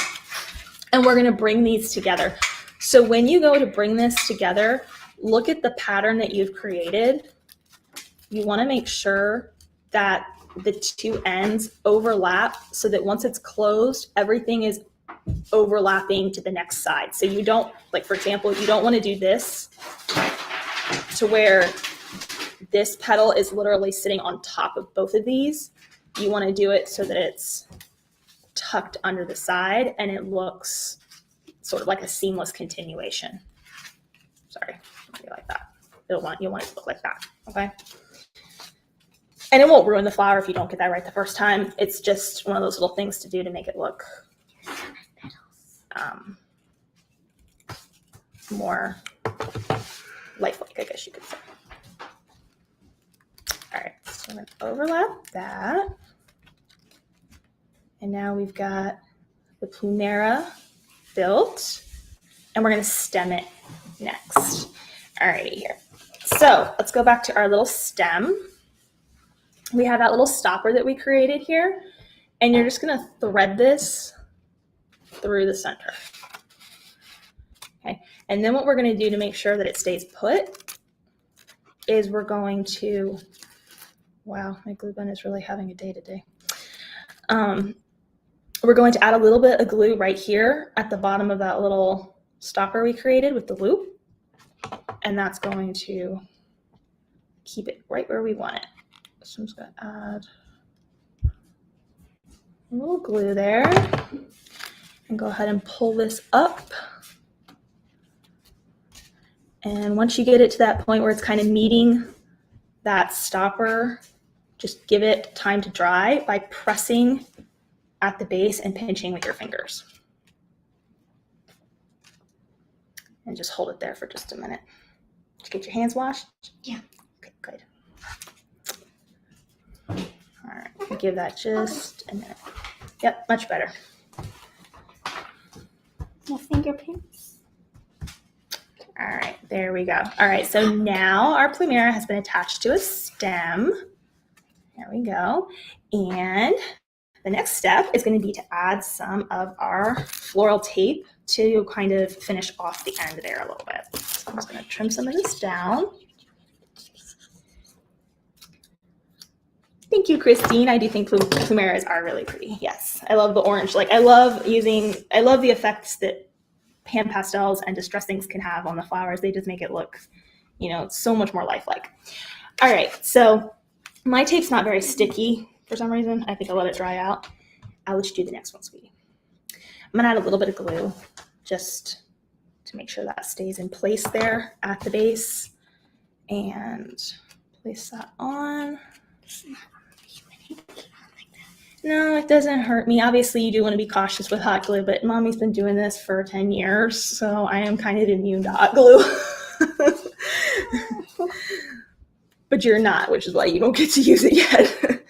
[SPEAKER 1] and we're going to bring these together. So when you go to bring this together, look at the pattern that you've created. You want to make sure that the 2 ends overlap so that once it's closed, everything is overlapping to the next side. So you don't, for example, you don't want to do this to where this petal is literally sitting on top of both of these. You want to do it so that it's tucked under the side and it looks sort of like a seamless continuation. Sorry, maybe like that. You want it to look like that, okay? And it won't ruin the flower if you don't get that right the first time. It's just one of those little things to do to make it look more lifelike, I guess you could say. All right, so I'm going to overlap that. And now we've got the Plumeria built, and we're going to stem it next. All righty here. So let's go back to our little stem. We have that little stopper that we created here, and you're just going to thread this through the center. Okay, and then what we're going to do to make sure that it stays put is we're going to, wow, my glue gun is really having a day today. We're going to add a little bit of glue right here at the bottom of that little stopper we created with the loop, and that's going to keep it right where we want it. So I'm just going to add a little glue there and go ahead and pull this up. And once you get it to that point where it's kind of meeting that stopper, just give it time to dry by pressing at the base and pinching with your fingers. And just hold it there for just a minute. Did you get your hands washed?
[SPEAKER 2] Yeah.
[SPEAKER 1] Okay, good. All right, give that just a minute. Yep, much better.
[SPEAKER 2] My fingerprints.
[SPEAKER 1] All right, there we go. All right, so now our Plumeria has been attached to a stem. There we go. And the next step is going to be to add some of our floral tape to kind of finish off the end there a little bit. So I'm just going to trim some of this down. Thank you, Christine. I do think Plumerias are really pretty. Yes, I love the orange. I love the effects that pan pastels and distress inks can have on the flowers. They just make it look, so much more lifelike. All right, so my tape's not very sticky for some reason. I think I'll let it dry out. I'll let you do the next one, sweetie. I'm gonna add a little bit of glue just to make sure that stays in place there at the base, and place that on. No, it doesn't hurt me. Obviously, you do want to be cautious with hot glue, but Mommy's been doing this for 10 years, so I am kind of immune to hot glue. But you're not, which is why you don't get to use it yet.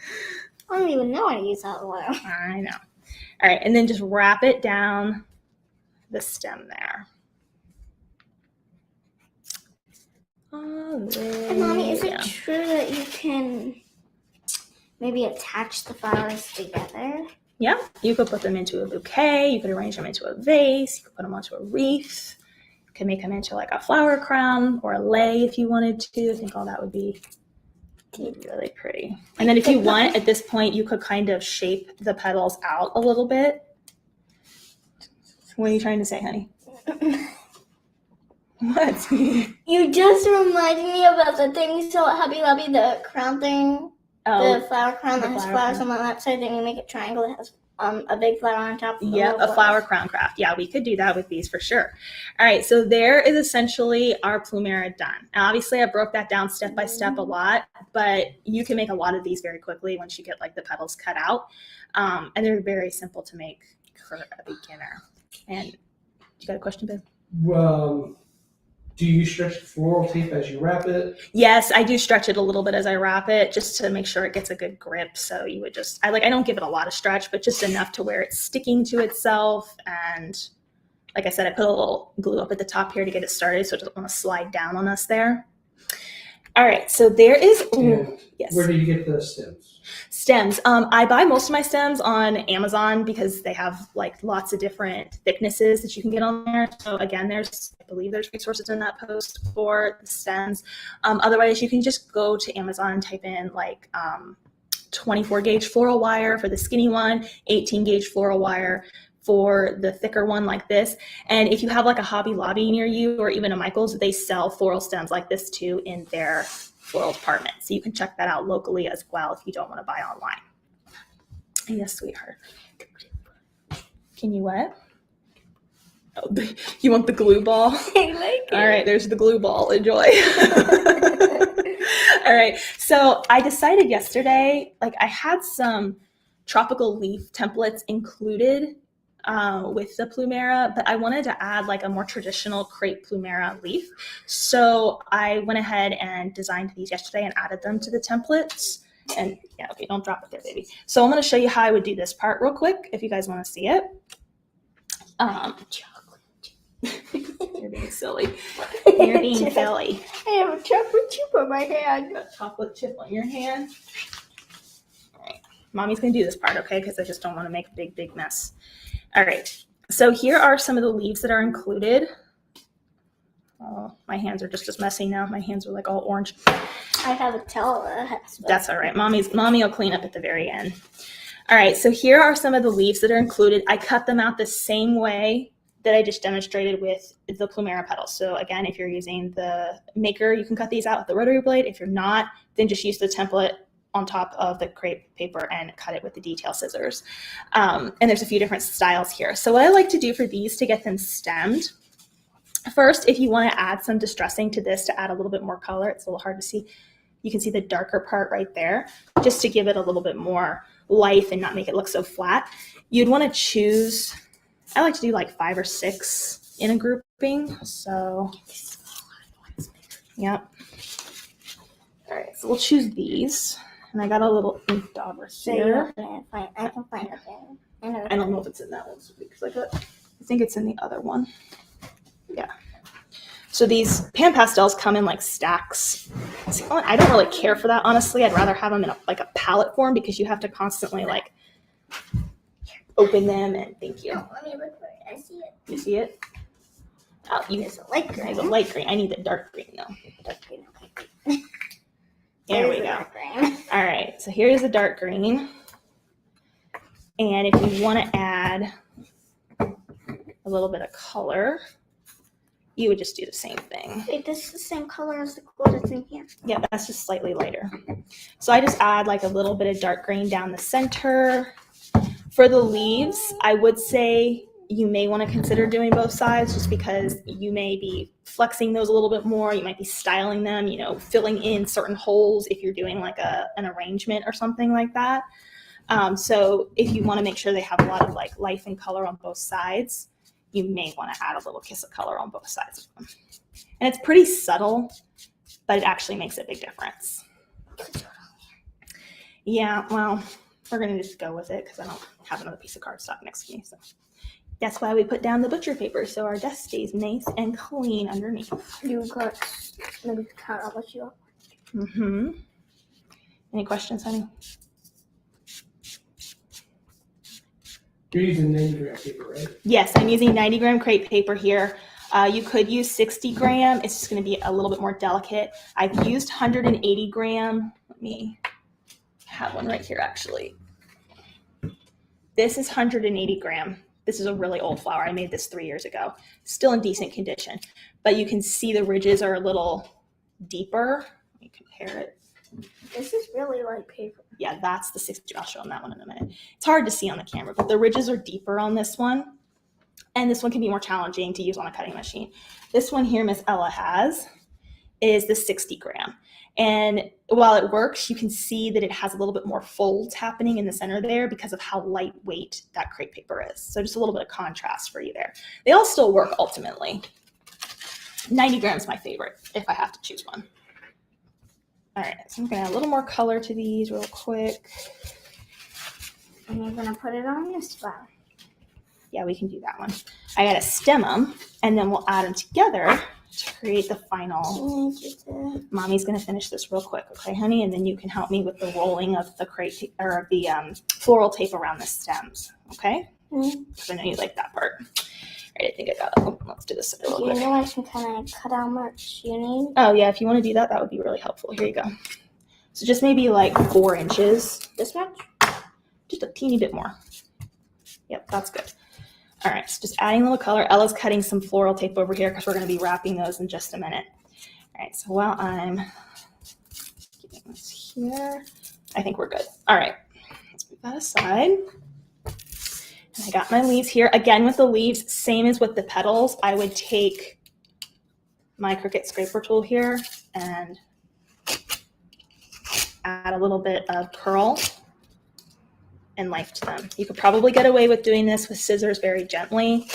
[SPEAKER 2] I don't even know how to use that oil.
[SPEAKER 1] I know. All right, and then just wrap it down the stem there. All the way
[SPEAKER 2] And Mommy, is it
[SPEAKER 1] down.
[SPEAKER 2] true that you can maybe attach the flowers together?
[SPEAKER 1] Yeah, you could put them into a bouquet. You could arrange them into a vase. You could put them onto a wreath. You could make them into like a flower crown or a lei if you wanted to. I think all that would be really pretty. And then if you want, at this point, you could kind of shape the petals out a little bit. What are you trying to say, honey? What?
[SPEAKER 2] You just reminded me about the thing you saw at Hobby Lobby, the crown thing.
[SPEAKER 1] Oh,
[SPEAKER 2] The flower crown
[SPEAKER 1] the
[SPEAKER 2] that has
[SPEAKER 1] flower
[SPEAKER 2] flowers
[SPEAKER 1] crown.
[SPEAKER 2] on the left side, then you make a triangle that has a big flower on top.
[SPEAKER 1] yep, a flower crown craft. Yeah, we could do that with these for sure. All right, so there is essentially our Plumeria done. Now, obviously, I broke that down step by step a lot, but you can make a lot of these very quickly once you get like the petals cut out. And they're very simple to make for a beginner. And you got a question, babe?
[SPEAKER 3] Do you stretch the floral tape as you wrap it?
[SPEAKER 1] Yes, I do stretch it a little bit as I wrap it just to make sure it gets a good grip. So you would just, I don't give it a lot of stretch, but just enough to where it's sticking to itself. And like I said, I put a little glue up at the top here to get it started so it doesn't want to slide down on us there. All right, so there is,
[SPEAKER 3] And
[SPEAKER 1] yes.
[SPEAKER 3] where do you get the stems?
[SPEAKER 1] Stems. I buy most of my stems on Amazon because they have like lots of different thicknesses that you can get on there. So again, I believe there's resources in that post for the stems. Otherwise, you can just go to Amazon and type in like 24 gauge floral wire for the skinny one, 18 gauge floral wire for the thicker one like this. And if you have like a Hobby Lobby near you or even a Michael's, they sell floral stems like this too in their floral department. So you can check that out locally as well if you don't want to buy online. Yes, sweetheart. Can you what? Oh, you want the glue ball?
[SPEAKER 2] I like it.
[SPEAKER 1] All right, there's the glue ball. Enjoy. All right, so I decided yesterday, like I had some tropical leaf templates included with the Plumeria, but I wanted to add like a more traditional crepe Plumeria leaf. So I went ahead and designed these yesterday and added them to the templates. And yeah, okay, don't drop it there, baby. So I'm going to show you how I would do this part real quick if you guys want to see it. You're being silly. You're being silly.
[SPEAKER 2] I have a chocolate chip on my hand.
[SPEAKER 1] A chocolate chip on your hand. All right, mommy's going to do this part, okay? Because I just don't want to make a big mess. All right, so here are some of the leaves that are included. Oh, my hands are just as messy now. My hands are like all orange.
[SPEAKER 2] I have a towel.
[SPEAKER 1] That's all right. Mommy will clean up at the very end. All right, so here are some of the leaves that are included. I cut them out the same way that I just demonstrated with the Plumeria petals. So again, if you're using the maker, you can cut these out with the rotary blade. If you're not, then just use the template on top of the crepe paper and cut it with the detail scissors. And there's a few different styles here. So what I like to do for these to get them stemmed, first, if you want to add some distressing to this to add a little bit more color, it's a little hard to see. You can see the darker part right there, just to give it a little bit more life and not make it look so flat. You'd want to choose, I like to do like 5 or 6 in a grouping. So, yep. All right, so we'll choose these. And I got a little ink dauber here.
[SPEAKER 2] I can find it there.
[SPEAKER 1] I don't know if it's in that one because I think it's in the other one. Yeah. So these pan pastels come in like stacks. See, I don't really care for that, honestly. I'd rather have them in like a palette form because you have to constantly like open them and thank you.
[SPEAKER 2] Oh, let me look for it. I see it.
[SPEAKER 1] You see it? Oh,
[SPEAKER 2] It's a light green.
[SPEAKER 1] There's a light green. I need the dark green though.
[SPEAKER 2] Dark green. Okay.
[SPEAKER 1] There we
[SPEAKER 2] There's the
[SPEAKER 1] go.
[SPEAKER 2] dark green.
[SPEAKER 1] All right, so here's the dark green. And if you want to add a little bit of color, you would just do the same thing.
[SPEAKER 2] Wait, this is the same color as the gold that's in here.
[SPEAKER 1] Yeah, that's just slightly lighter. So I just add like a little bit of dark green down the center. For the leaves, I would say you may want to consider doing both sides just because you may be flexing those a little bit more. You might be styling them, you know, filling in certain holes if you're doing like an arrangement or something like that. So if you want to make sure they have a lot of like life and color on both sides, you may want to add a little kiss of color on both sides of them. And it's pretty subtle, but it actually makes a big difference. Yeah, well, we're gonna just go with it because I don't have another piece of cardstock next to me. So that's why we put down the butcher paper so our desk stays nice and clean underneath.
[SPEAKER 2] You got maybe count how much you got.
[SPEAKER 1] Mm-hmm. Any questions, honey?
[SPEAKER 3] You're using 90 gram paper, right?
[SPEAKER 1] Yes, I'm using 90 gram crepe paper here. You could use 60 gram. It's just going to be a little bit more delicate. I've used 180 gram. Let me have one right here, actually. This is 180 gram. This is a really old flower. I made this 3 years ago. Still in decent condition, but you can see the ridges are a little deeper. Let me compare it.
[SPEAKER 2] This is really light paper.
[SPEAKER 1] Yeah, that's the 60. I'll show them that one in a minute. It's hard to see on the camera, but the ridges are deeper on this one. And this one can be more challenging to use on a cutting machine. This one here, Miss Ella has, is the 60 gram. And while it works, you can see that it has a little bit more folds happening in the center there because of how lightweight that crepe paper is. So just a little bit of contrast for you there. They all still work ultimately. 90 grams is my favorite if I have to choose one. All right, so I'm gonna add a little more color to these real quick.
[SPEAKER 2] And you're gonna put it on this flower.
[SPEAKER 1] Yeah, we can do that one. I gotta stem them, and then we'll add them together to create the final. Mommy's gonna finish this real quick, okay, honey? And then you can help me with the rolling of the crepe or the floral tape around the stems, okay? Because I know you like that part. All right, I think I got it. Oh, let's do this real quick.
[SPEAKER 2] You know I can kind of cut how much you need.
[SPEAKER 1] Oh yeah, if you want to do that, that would be really helpful. Here you go. So just maybe like 4 inches.
[SPEAKER 2] This much?
[SPEAKER 1] Just a teeny bit more. Yep, that's good. All right, so just adding a little color. Ella's cutting some floral tape over here because we're going to be wrapping those in just a minute. All right, so while I'm getting this here, I think we're good. All right, let's put that aside. And I got my leaves here. Again, with the leaves, same as with the petals, I would take my Cricut scraper tool here and add a little bit of curl and life to them. You could probably get away with doing this with scissors very gently.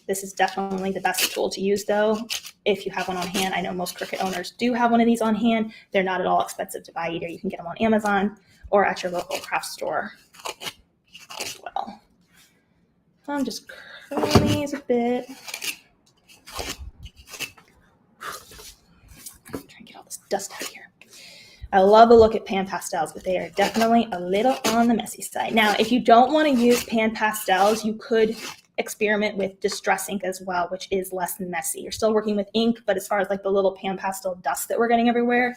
[SPEAKER 1] This is definitely the best tool to use though, if you have one on hand. I know most Cricut owners do have one of these on hand. They're not at all expensive to buy either. You can get them on Amazon or at your local craft store as well. So I'm just curling these a bit. I'm trying to get all this dust out of here. I love the look at pan pastels, but they are definitely a little on the messy side. Now, if you don't want to use pan pastels, you could experiment with distress ink as well, which is less messy. You're still working with ink, but as far as like the little pan pastel dust that we're getting everywhere,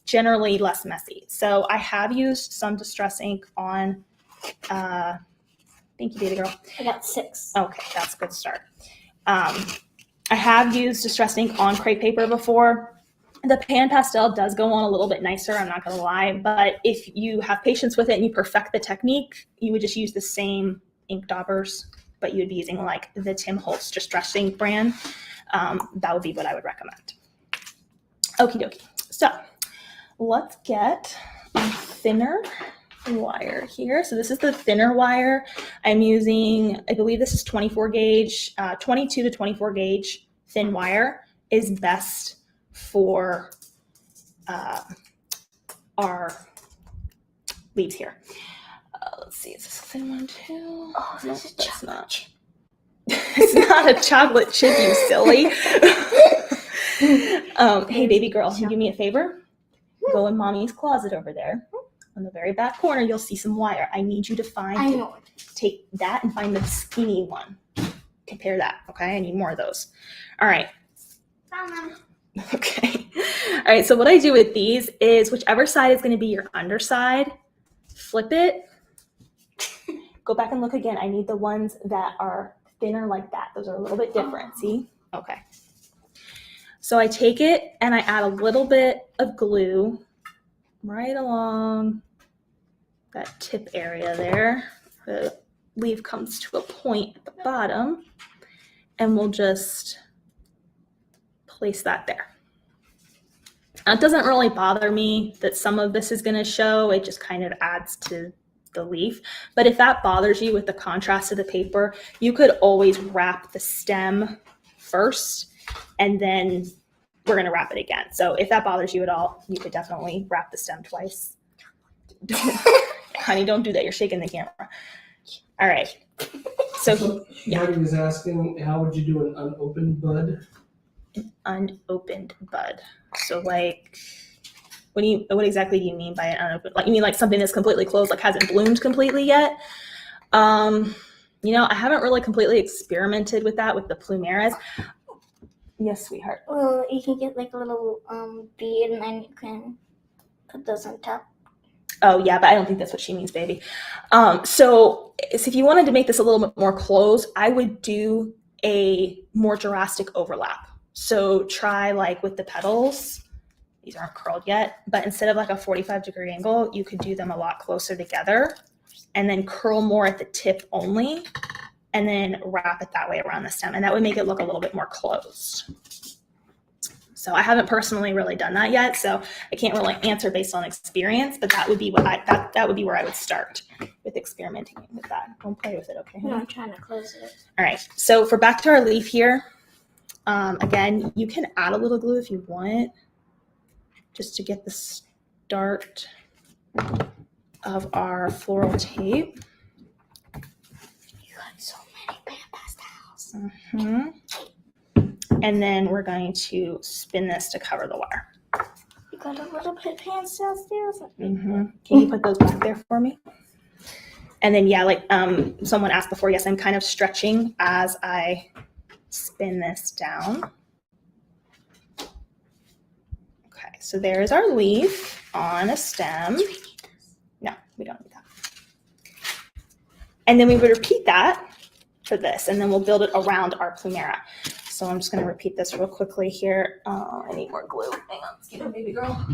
[SPEAKER 1] generally less messy. So I have used some distress ink on, thank you, baby girl.
[SPEAKER 2] I got 6.
[SPEAKER 1] Okay, that's a good start. I have used distress ink on crepe paper before. The pan pastel does go on a little bit nicer, I'm not going to lie, but if you have patience with it and you perfect the technique, you would just use the same ink daubers, but you would be using like the Tim Holtz distress ink brand. That would be what I would recommend. Okie dokie. So let's get a thinner wire here. So this is the thinner wire. I'm using, I believe this is 24 gauge, 22 to 24 gauge thin wire is best for our leaves here. Let's see, is this a thin one too?
[SPEAKER 2] Oh,
[SPEAKER 1] No,
[SPEAKER 2] this is
[SPEAKER 1] that's not. It's not a chocolate chip, you silly. Hey, baby girl, can you do me a favor? Go in mommy's closet over there. On the very back corner, you'll see some wire. I need you to take that and find the skinny one. Compare that, okay? I need more of those. All right.
[SPEAKER 2] Found them.
[SPEAKER 1] Okay. All right. So what I do with these is whichever side is going to be your underside, flip it. Go back and look again. I need the ones that are thinner like that. Those are a little bit different. See? Okay. So I take it and I add a little bit of glue right along that tip area there. The leaf comes to a point at the bottom and we'll just place that there. Now, it doesn't really bother me that some of this is going to show. It just kind of adds to the leaf. But if that bothers you with the contrast of the paper, you could always wrap the stem first and then we're going to wrap it again. So if that bothers you at all, you could definitely wrap the stem twice. Honey, don't do that. You're shaking the camera. All right. So yeah.
[SPEAKER 3] Somebody was asking, how would you do an unopened bud?
[SPEAKER 1] Unopened bud. So like, what exactly do you mean by an unopened? Like, you mean like something that's completely closed, like hasn't bloomed completely yet? You know, I haven't really completely experimented with that with the Plumerias. Yes, sweetheart.
[SPEAKER 2] Well, you can get like a little bead, and then you can put those on top.
[SPEAKER 1] Oh yeah, but I don't think that's what she means, baby. So if you wanted to make this a little bit more closed, I would do a more drastic overlap. So try like with the petals. These aren't curled yet, but instead of like a 45-degree angle, you could do them a lot closer together and then curl more at the tip only and then wrap it that way around the stem. And that would make it look a little bit more closed. So I haven't personally really done that yet, so I can't really answer based on experience, but that would be what that would be where I would start with experimenting with that. Don't play with it, okay?
[SPEAKER 2] No, I'm trying to close it.
[SPEAKER 1] All right, so for back to our leaf here, again, you can add a little glue if you want, just to get the start of our floral tape.
[SPEAKER 2] You got so many pastels.
[SPEAKER 1] And then we're going to spin this to cover the wire.
[SPEAKER 2] You got a little bit of pastels there.
[SPEAKER 1] Can you put those back there for me? And then, yeah, like someone asked before, yes, I'm kind of stretching as I spin this down. Okay, so there's our leaf on a stem. No, we don't need that. And then we would repeat that for this, and then we'll build it around our Plumeria. So I'm just going to repeat this real quickly here. I need more glue. Hang on, excuse me, baby girl.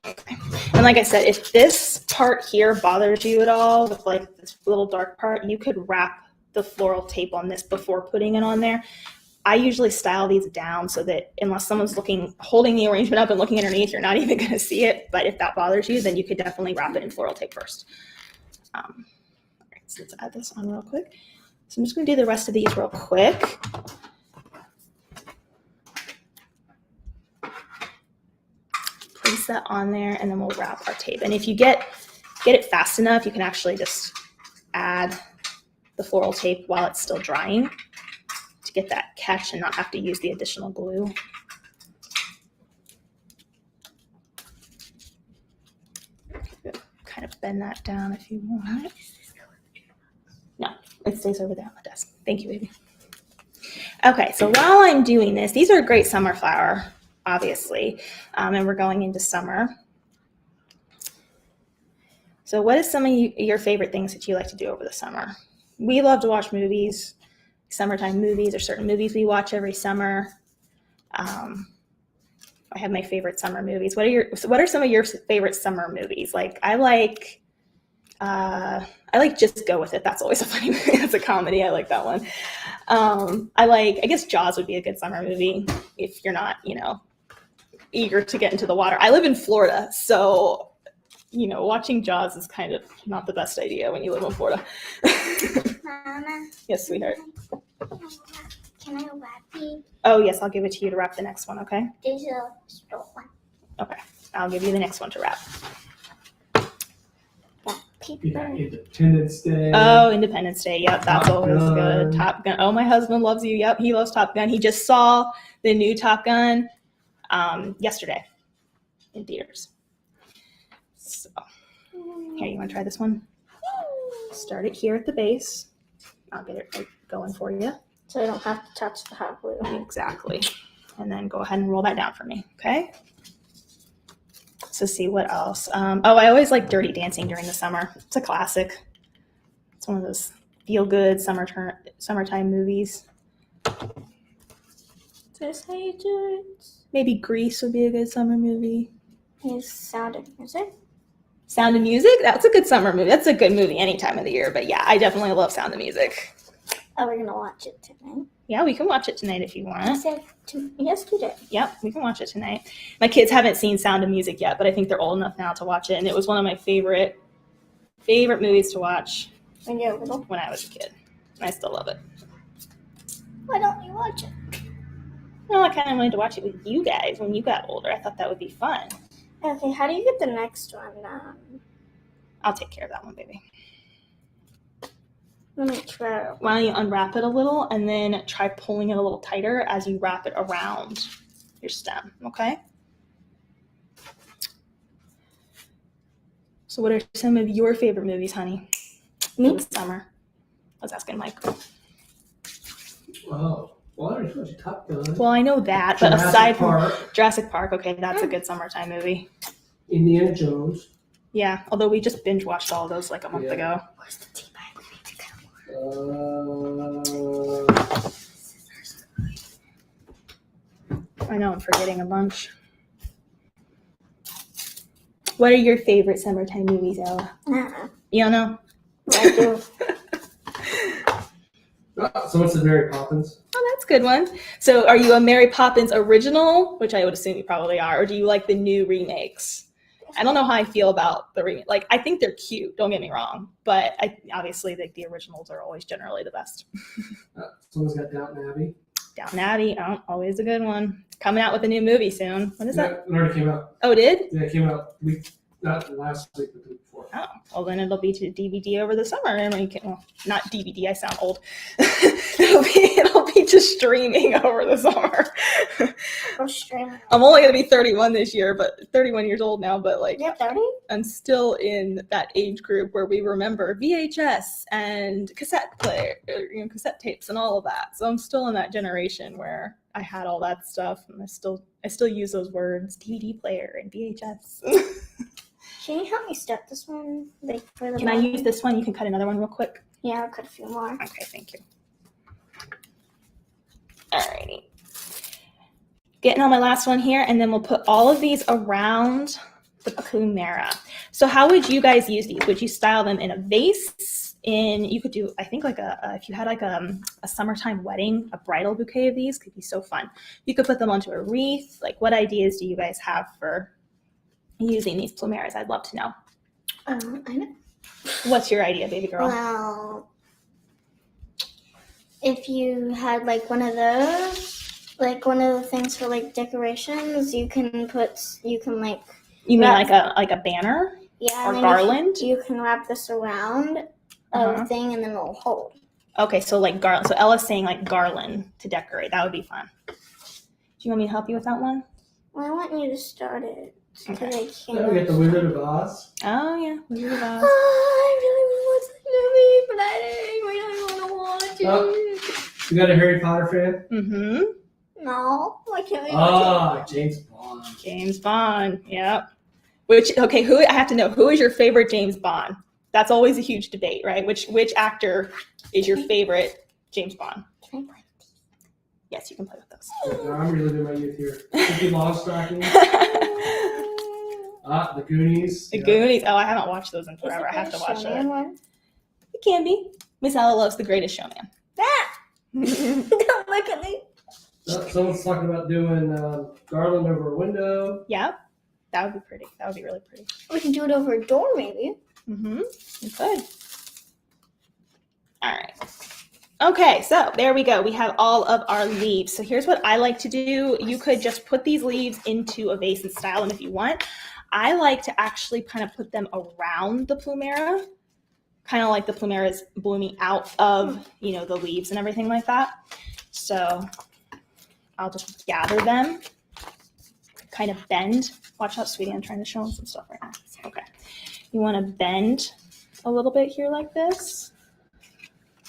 [SPEAKER 1] Okay. And like I said, if this part here bothers you at all, with like this little dark part, you could wrap the floral tape on this before putting it on there. I usually style these down so that unless someone's holding the arrangement up and looking underneath, you're not even going to see it. But if that bothers you, then you could definitely wrap it in floral tape first. All right, so let's add this on real quick. So I'm just going to do the rest of these real quick. Place that on there, and then we'll wrap our tape. And if you get it fast enough, you can actually just add the floral tape while it's still drying to get that catch and not have to use the additional glue. Kind of bend that down if you want. No, it stays over there on the desk. Thank you, baby. Okay, so while I'm doing this, these are a great summer flower, obviously, and we're going into summer. So what is some of your favorite things that you like to do over the summer? We love to watch movies, summertime movies, or certain movies we watch every summer. I have my favorite summer movies. What are some of your favorite summer movies? Like I like Just Go With It. That's always a funny movie. That's a comedy. I like that one. I guess Jaws would be a good summer movie if you're not, eager to get into the water. I live in Florida, so watching Jaws is kind of not the best idea when you live in Florida.
[SPEAKER 2] Mama.
[SPEAKER 1] Yes, sweetheart.
[SPEAKER 2] Can I wrap these?
[SPEAKER 1] Oh, yes, I'll give it to you to wrap the next one, okay?
[SPEAKER 2] There's a straw one.
[SPEAKER 1] Okay, I'll give you the next one to wrap.
[SPEAKER 2] Paper.
[SPEAKER 3] Yeah, Independence Day.
[SPEAKER 1] Oh, Independence Day. Yep, that's
[SPEAKER 3] Top
[SPEAKER 1] always
[SPEAKER 3] Gun.
[SPEAKER 1] good. Top Gun. Oh, my husband loves you. Yep, he loves Top Gun. He just saw the new Top Gun yesterday in theaters. So, here, you want to try this one? Start it here at the base. I'll get it going for you.
[SPEAKER 2] So I don't have to touch the hot glue.
[SPEAKER 1] Exactly. And then go ahead and roll that down for me, okay? So see what else. I always like Dirty Dancing during the summer. It's a classic. It's one of those feel-good summertime movies.
[SPEAKER 2] Is this how you do it?
[SPEAKER 1] Maybe Grease would be a good summer movie.
[SPEAKER 2] Here's Sound of Music.
[SPEAKER 1] Sound of Music? That's a good summer movie. That's a good movie any time of the year. But yeah, I definitely love Sound of Music.
[SPEAKER 2] Oh, we're gonna watch it tonight.
[SPEAKER 1] Yeah, we can watch it tonight if you want.
[SPEAKER 2] I said yesterday.
[SPEAKER 1] Yep, we can watch it tonight. My kids haven't seen Sound of Music yet, but I think they're old enough now to watch it. And it was one of my favorite movies to watch
[SPEAKER 2] When you're little.
[SPEAKER 1] when I was a kid. And I still love it.
[SPEAKER 2] Why don't you watch it?
[SPEAKER 1] Well, I kind of wanted to watch it with you guys when you got older. I thought that would be fun.
[SPEAKER 2] Okay, how do you get the next one?
[SPEAKER 1] I'll take care of that one, baby.
[SPEAKER 2] Let me try.
[SPEAKER 1] Why don't you unwrap it a little and then try pulling it a little tighter as you wrap it around your stem, okay? So what are some of your favorite movies, honey?
[SPEAKER 2] Me?
[SPEAKER 1] This summer. I was asking Mike.
[SPEAKER 3] Oh, well, I already told you Top Gun.
[SPEAKER 1] Well, I know that, but
[SPEAKER 3] Jurassic
[SPEAKER 1] aside
[SPEAKER 3] Park,
[SPEAKER 1] from Jurassic Park, okay, that's a good summertime movie.
[SPEAKER 3] Indiana Jones.
[SPEAKER 1] Yeah, although we just binge watched all of those like a month
[SPEAKER 3] Yeah.
[SPEAKER 1] ago.
[SPEAKER 2] Where's the tea bag?
[SPEAKER 1] I know I'm forgetting a bunch. What are your favorite summertime movies, Ella? You don't know?
[SPEAKER 2] I do.
[SPEAKER 3] So what's the Mary Poppins?
[SPEAKER 1] Oh, that's a good one. So are you a Mary Poppins original, which I would assume you probably are, or do you like the new remakes? I don't know how I feel about the remake. Like, I think they're cute, don't get me wrong, but obviously the originals are always generally the best.
[SPEAKER 3] Someone's got Downton Abbey.
[SPEAKER 1] Downton Abbey, oh, always a good one. Coming out with a new movie soon. When is that?
[SPEAKER 3] It already came out.
[SPEAKER 1] Oh, it did?
[SPEAKER 3] Yeah, it came out not last week, but the week before.
[SPEAKER 1] Oh, well then it'll be to DVD over the summer, and when you can, well, not DVD. I sound old. it'll be just streaming over the summer.
[SPEAKER 2] Or streaming.
[SPEAKER 1] I'm only gonna be 31 this year, but 31 years old now. But like,
[SPEAKER 2] Yep, 30.
[SPEAKER 1] I'm still in that age group where we remember VHS and cassette player, cassette tapes, and all of that. So I'm still in that generation where I had all that stuff, and I still use those words: DVD player and VHS.
[SPEAKER 2] Can you help me step this one? Like for the
[SPEAKER 1] Can I use this one? You can cut another one real quick.
[SPEAKER 2] Yeah, I'll cut a few more.
[SPEAKER 1] Okay, thank you. Alrighty. Getting on my last one here, and then we'll put all of these around the Plumeria. So how would you guys use these? Would you style them in a vase? You could do, I think, like if you had like a summertime wedding, a bridal bouquet of these could be so fun. You could put them onto a wreath. Like, what ideas do you guys have for using these Plumerias? I'd love to know.
[SPEAKER 2] I know.
[SPEAKER 1] What's your idea, baby girl?
[SPEAKER 2] Well, if you had like one of those, like one of the things for like decorations, you can like.
[SPEAKER 1] You mean like a banner?
[SPEAKER 2] Yeah.
[SPEAKER 1] Or
[SPEAKER 2] and then
[SPEAKER 1] garland?
[SPEAKER 2] You can wrap this around a thing and then it'll hold.
[SPEAKER 1] Okay, so like garland. So Ella's saying like garland to decorate. That would be fun. Do you want me to help you with that one?
[SPEAKER 2] Well, I want you to start it.
[SPEAKER 1] Okay.
[SPEAKER 2] I can't.
[SPEAKER 3] Now we get the Wizard of Oz.
[SPEAKER 1] Oh yeah, Wizard of Oz.
[SPEAKER 2] I really want to watch the movie, but I really want to watch it.
[SPEAKER 3] You got a Harry Potter fan?
[SPEAKER 1] Mm-hmm.
[SPEAKER 2] No, I can't really watch
[SPEAKER 3] James Bond.
[SPEAKER 1] James Bond. Yep. Who I have to know, who is your favorite James Bond? That's always a huge debate, right? Which actor is your favorite James Bond?
[SPEAKER 2] it. Can I play?
[SPEAKER 1] Yes, you can play with those.
[SPEAKER 3] I'm reliving my youth here. Cookie Longstocking. The Goonies.
[SPEAKER 1] The
[SPEAKER 3] Yeah.
[SPEAKER 1] Goonies. Oh, I haven't watched those in
[SPEAKER 2] Is
[SPEAKER 1] forever.
[SPEAKER 2] it
[SPEAKER 1] I have to
[SPEAKER 2] the
[SPEAKER 1] watch
[SPEAKER 2] Showman
[SPEAKER 1] it.
[SPEAKER 2] one?
[SPEAKER 1] It can be. Miss Ella loves The Greatest Showman.
[SPEAKER 2] Ah! Don't look at me.
[SPEAKER 3] Someone's talking about doing garland over a window.
[SPEAKER 1] Yep. That would be pretty. That would be really pretty.
[SPEAKER 2] We can do it over a door, maybe.
[SPEAKER 1] Mm-hmm. You could. All right. Okay, so there we go. We have all of our leaves. So here's what I like to do. You could just put these leaves into a vase and style them if you want. I like to actually kind of put them around the Plumeria, kind of like the Plumeria is blooming out of, the leaves and everything like that. So I'll just gather them, kind of bend. Watch out, sweetie. I'm trying to show them some stuff right now. Okay. You want to bend a little bit here like this.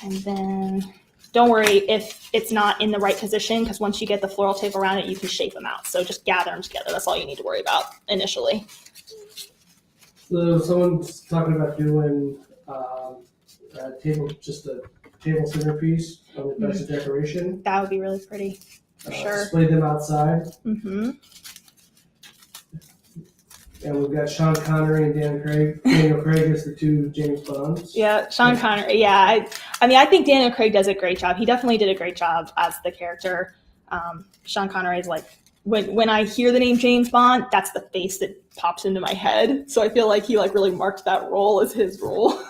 [SPEAKER 1] And then don't worry if it's not in the right position, because once you get the floral tape around it, you can shape them out. So just gather them together. That's all you need to worry about initially.
[SPEAKER 3] So someone's talking about doing a table centerpiece on the best of decoration.
[SPEAKER 1] That would be really pretty, for sure.
[SPEAKER 3] Display them outside.
[SPEAKER 1] Mm-hmm.
[SPEAKER 3] And we've got Sean Connery and Daniel Craig as the two James Bonds.
[SPEAKER 1] Yeah, Sean Connery. Yeah, I think Daniel Craig does a great job. He definitely did a great job as the character. Sean Connery is like, when I hear the name James Bond, that's the face that pops into my head. So I feel like he really marked that role as his role.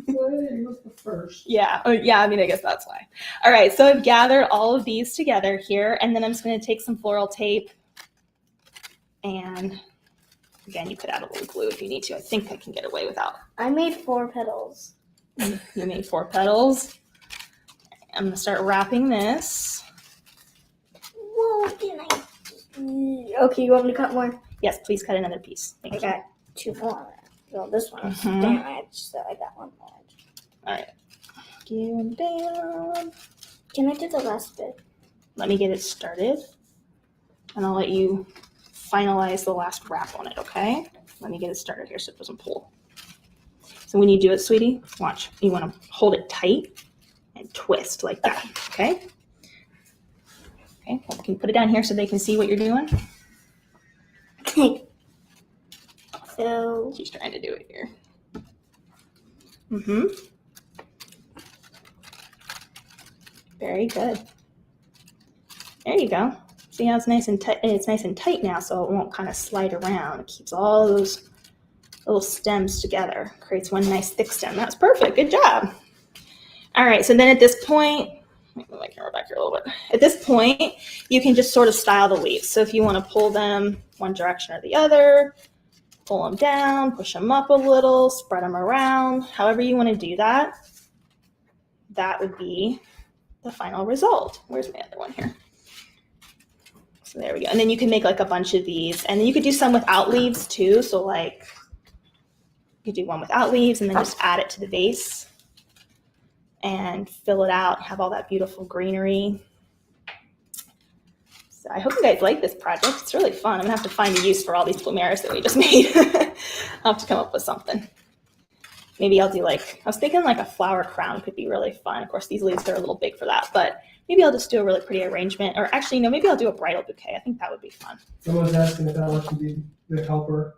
[SPEAKER 3] Well, he was the first.
[SPEAKER 1] Yeah. Oh, yeah. I mean, I guess that's why. All right. So I've gathered all of these together here, and then I'm just going to take some floral tape, and again, you could add a little glue if you need to. I think I can get away without.
[SPEAKER 2] I made 4 petals.
[SPEAKER 1] You made 4 petals. I'm going to start wrapping this.
[SPEAKER 2] Whoa, can I? Okay, you want me to cut more?
[SPEAKER 1] Yes, please cut another piece. Thank
[SPEAKER 2] I
[SPEAKER 1] you.
[SPEAKER 2] got 2 more. Well, this one's
[SPEAKER 1] Mhm.
[SPEAKER 2] damaged, so I got 1 more.
[SPEAKER 1] All right. Going down.
[SPEAKER 2] Can I do the last bit?
[SPEAKER 1] Let me get it started, and I'll let you finalize the last wrap on it, okay? Let me get it started here so it doesn't pull. So when you do it, sweetie, watch. You want to hold it tight and twist like that, okay? Okay, well, can you put it down here so they can see what you're doing?
[SPEAKER 2] So,
[SPEAKER 1] She's trying to do it here. Mm-hmm. Very good. There you go. See how it's nice and tight? It's nice and tight now, so it won't kind of slide around. It keeps all those little stems together. Creates one nice thick stem. That's perfect. Good job. All right. So then at this point, let me move my camera back here a little bit. At this point, you can just sort of style the leaves. So if you want to pull them one direction or the other, pull them down, push them up a little, spread them around. However you want to do that, that would be the final result. Where's my other one here? So there we go. And then you can make like a bunch of these. And then you could do some without leaves too. So like you could do one without leaves and then just add it to the vase and fill it out, have all that beautiful greenery. So I hope you guys like this project. It's really fun. I'm gonna have to find a use for all these Plumerias that we just made. I'll have to come up with something. Maybe I'll do like, I was thinking like a flower crown could be really fun. Of course, these leaves are a little big for that, but maybe I'll just do a really pretty arrangement. Or actually, no, maybe I'll do a bridal bouquet. I think that would be fun.
[SPEAKER 3] Someone's asking if I want to be the helper.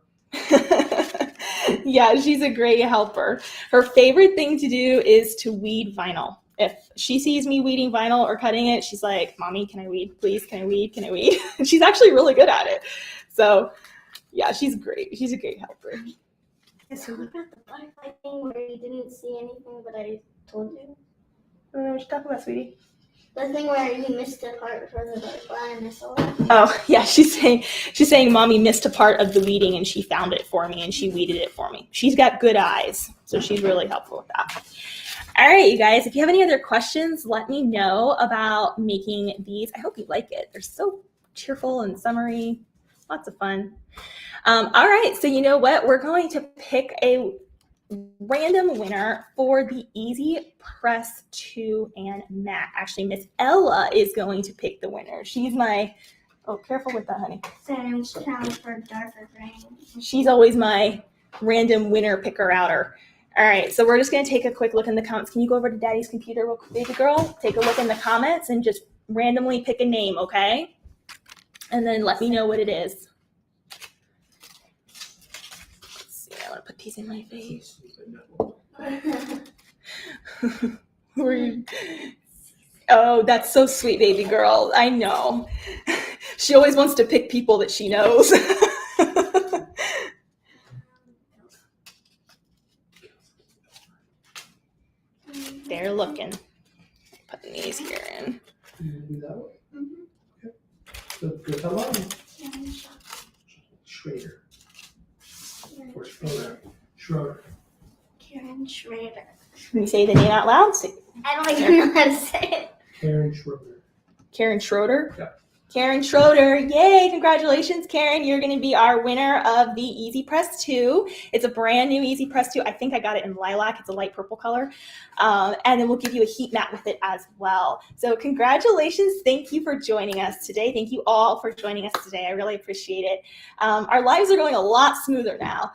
[SPEAKER 1] Yeah, she's a great helper. Her favorite thing to do is to weed vinyl. If she sees me weeding vinyl or cutting it, she's like, Mommy, can I weed? Please, can I weed? Can I weed? And she's actually really good at it. So yeah, she's great. She's a great helper.
[SPEAKER 2] so what about the butterfly thing where you didn't see anything, but I told you?
[SPEAKER 1] I don't know what you're talking about, sweetie.
[SPEAKER 2] The thing where you missed the part for the butterfly and I saw it.
[SPEAKER 1] Oh, yeah, she's saying Mommy missed a part of the weeding and she found it for me and she weeded it for me. She's got good eyes, so she's really helpful with that. All right, you guys, if you have any other questions, let me know about making these. I hope you like it. They're so cheerful and summery. Lots of fun. All right, so you know what? We're going to pick a random winner for the Easy Press 2 and Matte. Actually, Miss Ella is going to pick the winner. She's my, oh, careful with that, honey.
[SPEAKER 2] Same sound for darker green.
[SPEAKER 1] She's always my random winner picker-outer. All right, so we're just going to take a quick look in the comments. Can you go over to Daddy's computer real quick, baby girl? Take a look in the comments and just randomly pick a name, okay? And then let me know what it is. Let's see, I want to put these in my face. Who are you? Oh, that's so sweet, baby girl. I know. She always wants to pick people that she knows. They're looking. Putting these here in.
[SPEAKER 3] You do that one? Mm-hmm. Okay. So good. How long? Schrader. Or Schroeder. Schroeder.
[SPEAKER 2] Karen Schrader.
[SPEAKER 1] Can you say the name out loud?
[SPEAKER 2] I don't even know how to say it.
[SPEAKER 3] Karen Schroeder.
[SPEAKER 1] Karen Schroeder?
[SPEAKER 3] Yeah.
[SPEAKER 1] Karen Schroeder. Yay, congratulations, Karen. You're going to be our winner of the Easy Press 2. It's a brand new Easy Press 2. I think I got it in lilac. It's a light purple color. And then we'll give you a heat mat with it as well. So congratulations. Thank you for joining us today. Thank you all for joining us today. I really appreciate it. Our lives are going a lot smoother now.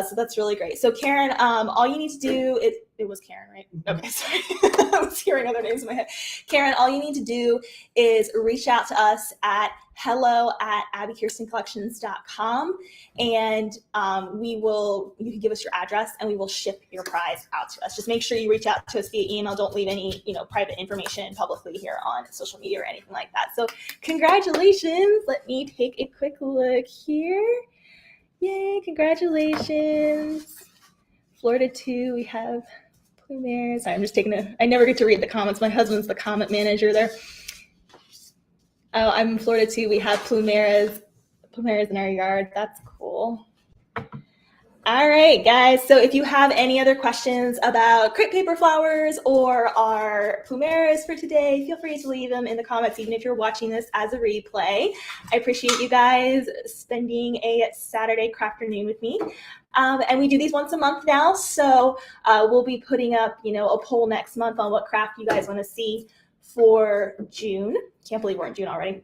[SPEAKER 1] So that's really great. So Karen, all you need to do is, it was Karen, right? Okay, sorry. I was hearing other names in my head. Karen, all you need to do is reach out to us at hello@abbikirstencollections.com, and you can give us your address and we will ship your prize out to us. Just make sure you reach out to us via email. Don't leave any, private information publicly here on social media or anything like that. So congratulations. Let me take a quick look here. Yay, congratulations. Florida 2, we have Plumeria. Sorry, I'm just I never get to read the comments. My husband's the comment manager there. Oh, I'm in Florida too. We have Plumerias in our yard. That's cool. All right, guys. So if you have any other questions about crepe paper flowers or our Plumerias for today, feel free to leave them in the comments, even if you're watching this as a replay. I appreciate you guys spending a Saturday crafternoon with me. And we do these once a month now. So we'll be putting up, a poll next month on what craft you guys want to see for June. Can't believe we're in June already.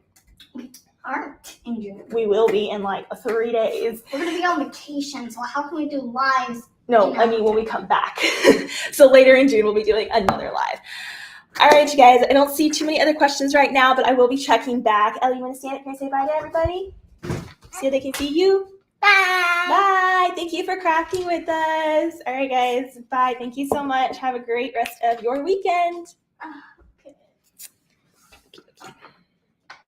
[SPEAKER 2] Aren't in June.
[SPEAKER 1] We will be in like 3 days.
[SPEAKER 2] We're gonna be on vacation, so how can we do lives?
[SPEAKER 1] No, I mean when we come back. So later in June, we'll be doing another live. All right, you guys. I don't see too many other questions right now, but I will be checking back. Ellie, you want to stand up? Can I say bye to everybody? So they can see you.
[SPEAKER 2] Bye.
[SPEAKER 1] Bye. Thank you for crafting with us. All right, guys. Bye. Thank you so much. Have a great rest of your weekend.
[SPEAKER 2] Okay.